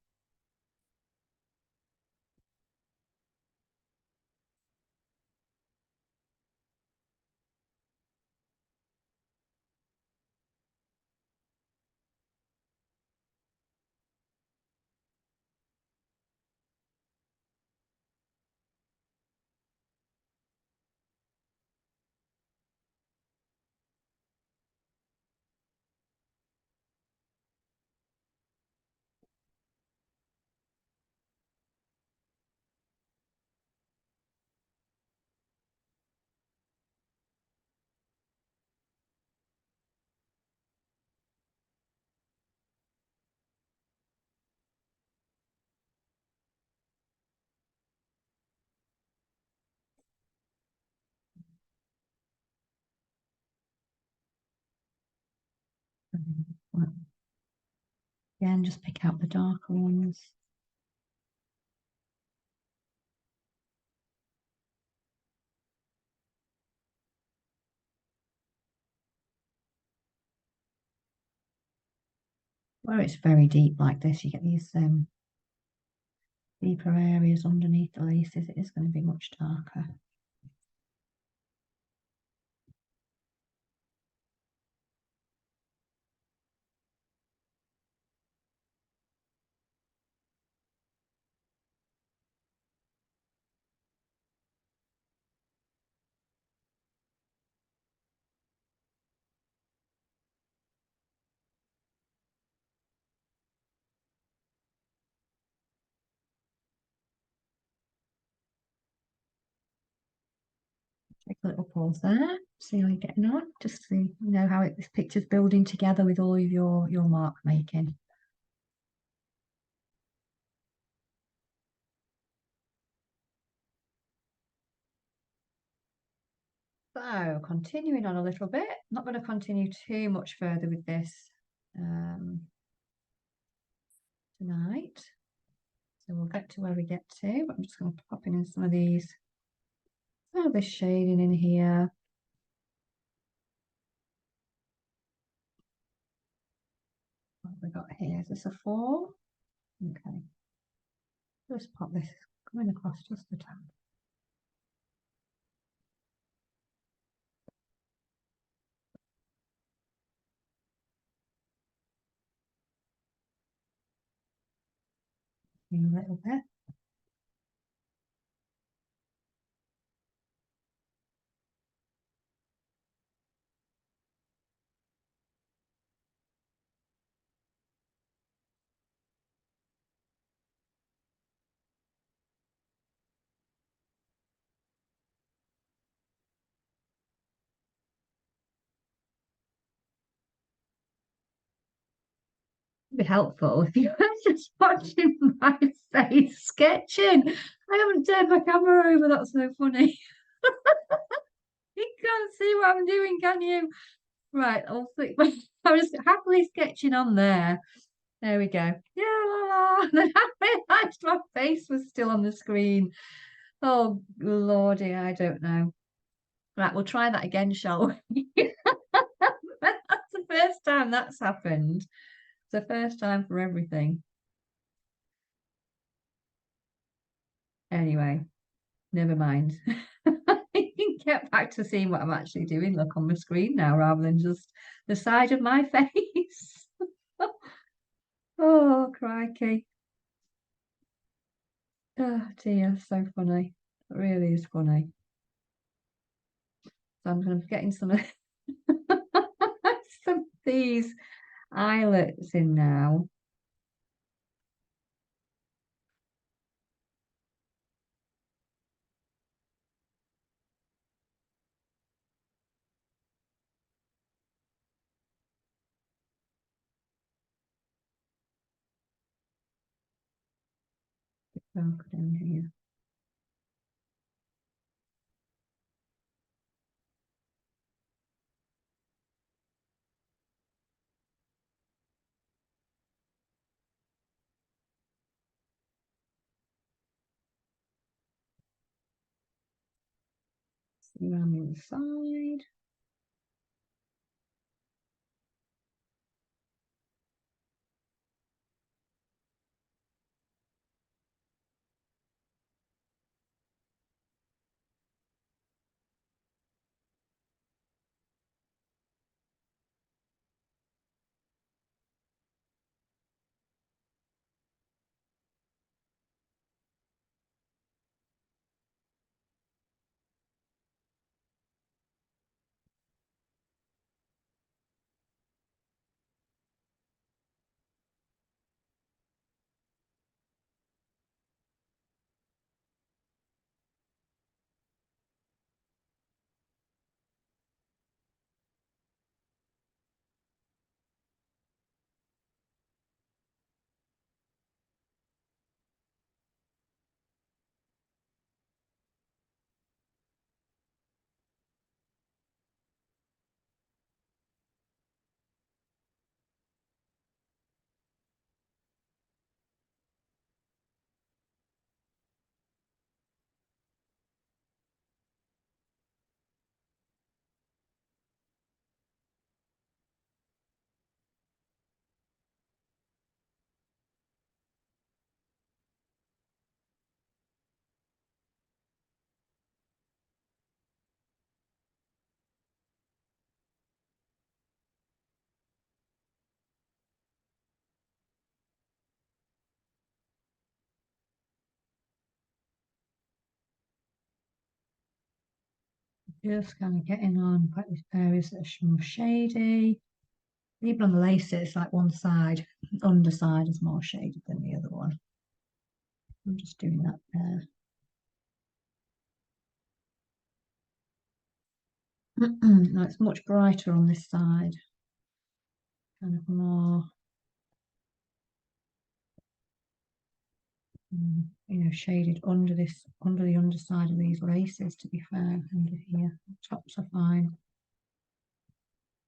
Again, just pick out the darker ones. Where it's very deep like this, you get these deeper areas underneath the laces. It is going to be much darker. Take a little pause there, see how you're getting on, just so you know how this picture's building together with all of your mark making. So continuing on a little bit, not going to continue too much further with this tonight. So we'll get to where we get to, but I'm just going to pop in some of these, some of this shading in here. What have we got here? Is this a 4? Okay. Just pop this coming across just the top. A little bit. Be helpful if you were just watching my face sketching. I haven't turned my camera over, that's so funny. You can't see what I'm doing, can you? Right, I'll think I was happily sketching on there. There we go. Yeah, la, la. And then I realised my face was still on the screen. Oh lordy, I don't know. Right, we'll try that again, shall we? That's the first time that's happened. It's the first time for everything. Anyway, never mind. I can get back to seeing what I'm actually doing, look on my screen now, rather than just the side of my face. Oh, crikey. Oh dear, so funny. It really is funny. So I'm going to be getting some of some of these eyelets in now. Darker down here. around the other side. Just kind of getting on quite these areas that are more shady. Even on the laces, like one side, underside is more shaded than the other one. I'm just doing that there. Now it's much brighter on this side, kind of more, shaded under this, under the underside of these laces. To be fair, under here, tops are fine.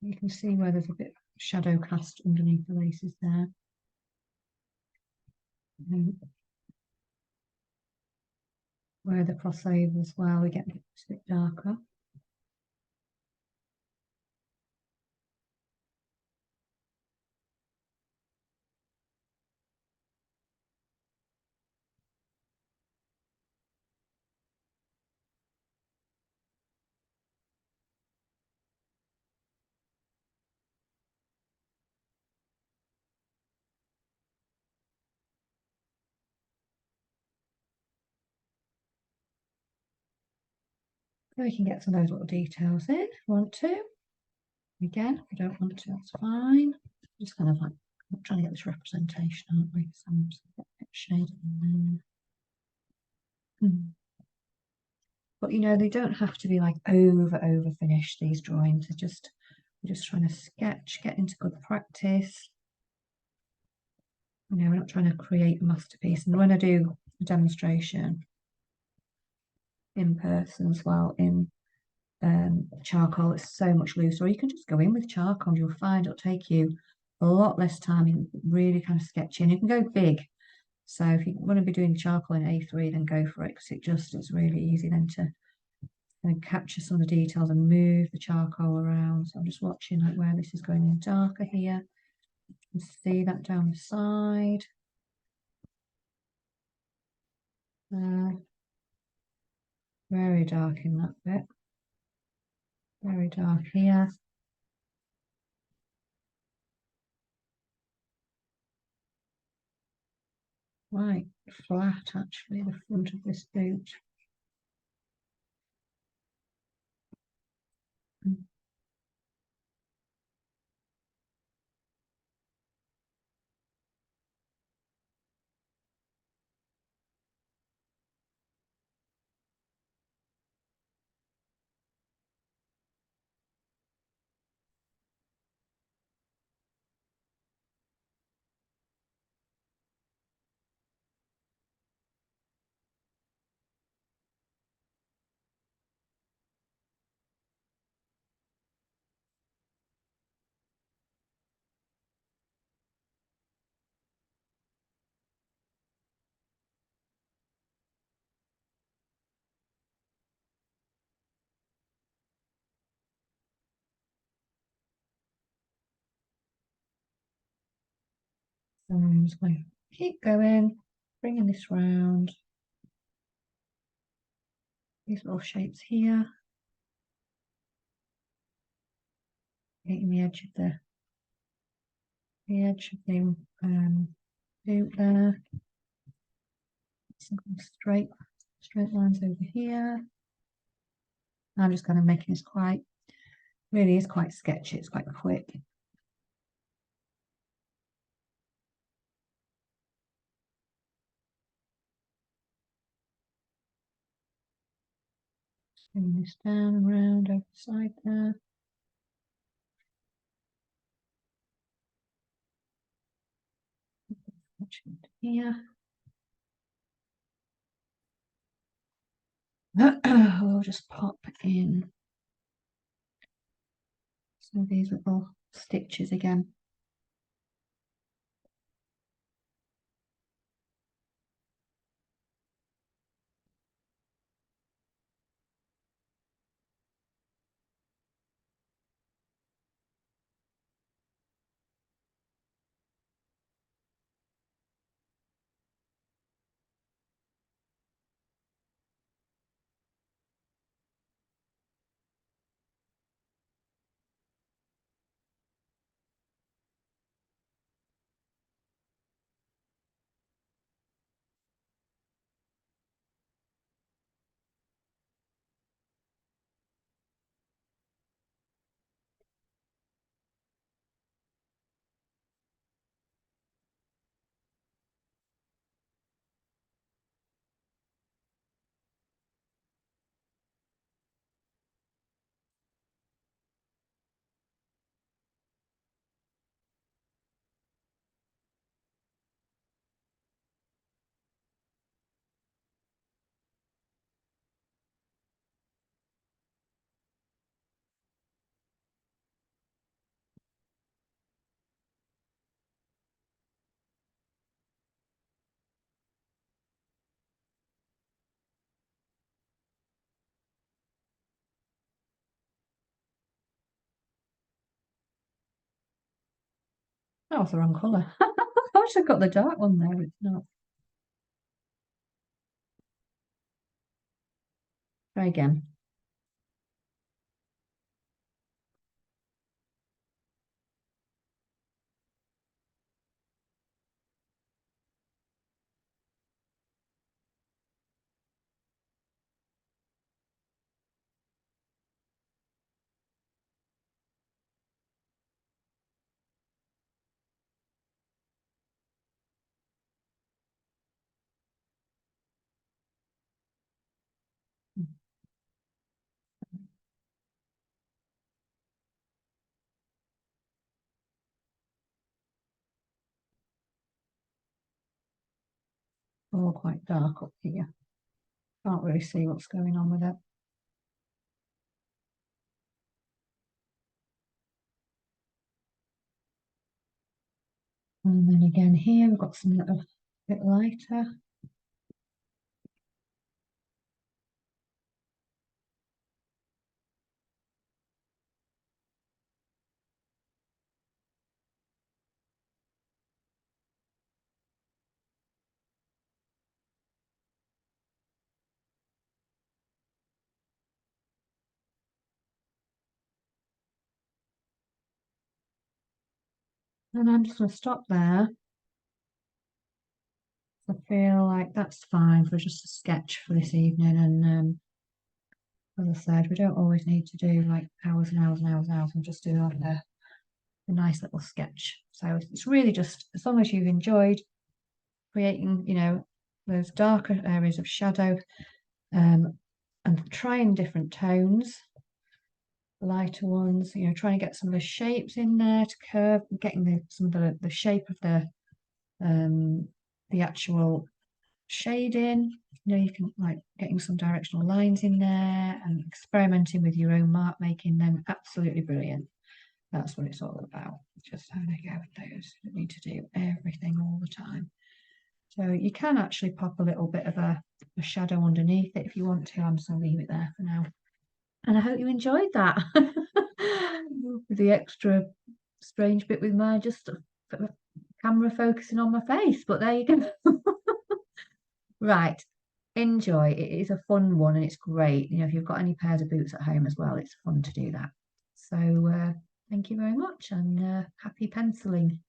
You can see where there's a bit of shadow cast underneath the laces there. And where the crossover as well, we get a bit darker. So we can get some of those little details in if we want to. Again, if you don't want to, that's fine. Just kind of like trying to get this representation, aren't we? So I'm just a bit shaded in there. But they don't have to be like over finished, these drawings. We're just trying to sketch, get into good practice. We're not trying to create a masterpiece. And when I do a demonstration in person as well, in charcoal, it's so much looser. Or you can just go in with charcoal, you'll find it'll take you a lot less time in really kind of sketching. You can go big. So if you want to be doing charcoal in A3, then go for it, because it's really easy then to kind of capture some of the details and move the charcoal around. So I'm just watching like where this is going in darker here. You can see that down the side. Very dark in that bit. Very dark here. Quite flat actually, the front of this boot. So I'm just going to keep going, bringing this round. These little shapes here. Getting the edge of the boot there. Some straight lines over here. I'm just kind of making this really is quite sketchy. It's quite quick. Bring this down and round over the side there. Here. We'll just pop in some of these little stitches again. That was the wrong colour. I should have got the dark one there. It's not. Try again. All quite dark up here. Can't really see what's going on with it. And then again here, we've got some a bit lighter. And I'm just going to stop there. I feel like that's fine for just a sketch for this evening. And as I said, we don't always need to do like hours and hours and hours and hours and just do like a nice little sketch. So it's really just as long as you've enjoyed creating, those darker areas of shadow, and trying different tones, lighter ones, trying to get some of the shapes in there to curve, getting some of the shape of the actual shading. You can like getting some directional lines in there and experimenting with your own mark, making them absolutely brilliant. That's what it's all about. Just having a go with those. You don't need to do everything all the time. So you can actually pop a little bit of a shadow underneath it if you want to. I'm just going to leave it there for now. And I hope you enjoyed that. The extra strange bit with my just camera focusing on my face, but there you go. Right, enjoy. It is a fun one and it's great. You know, if you've got any pairs of boots at home as well, it's fun to do that. So thank you very much and happy penciling.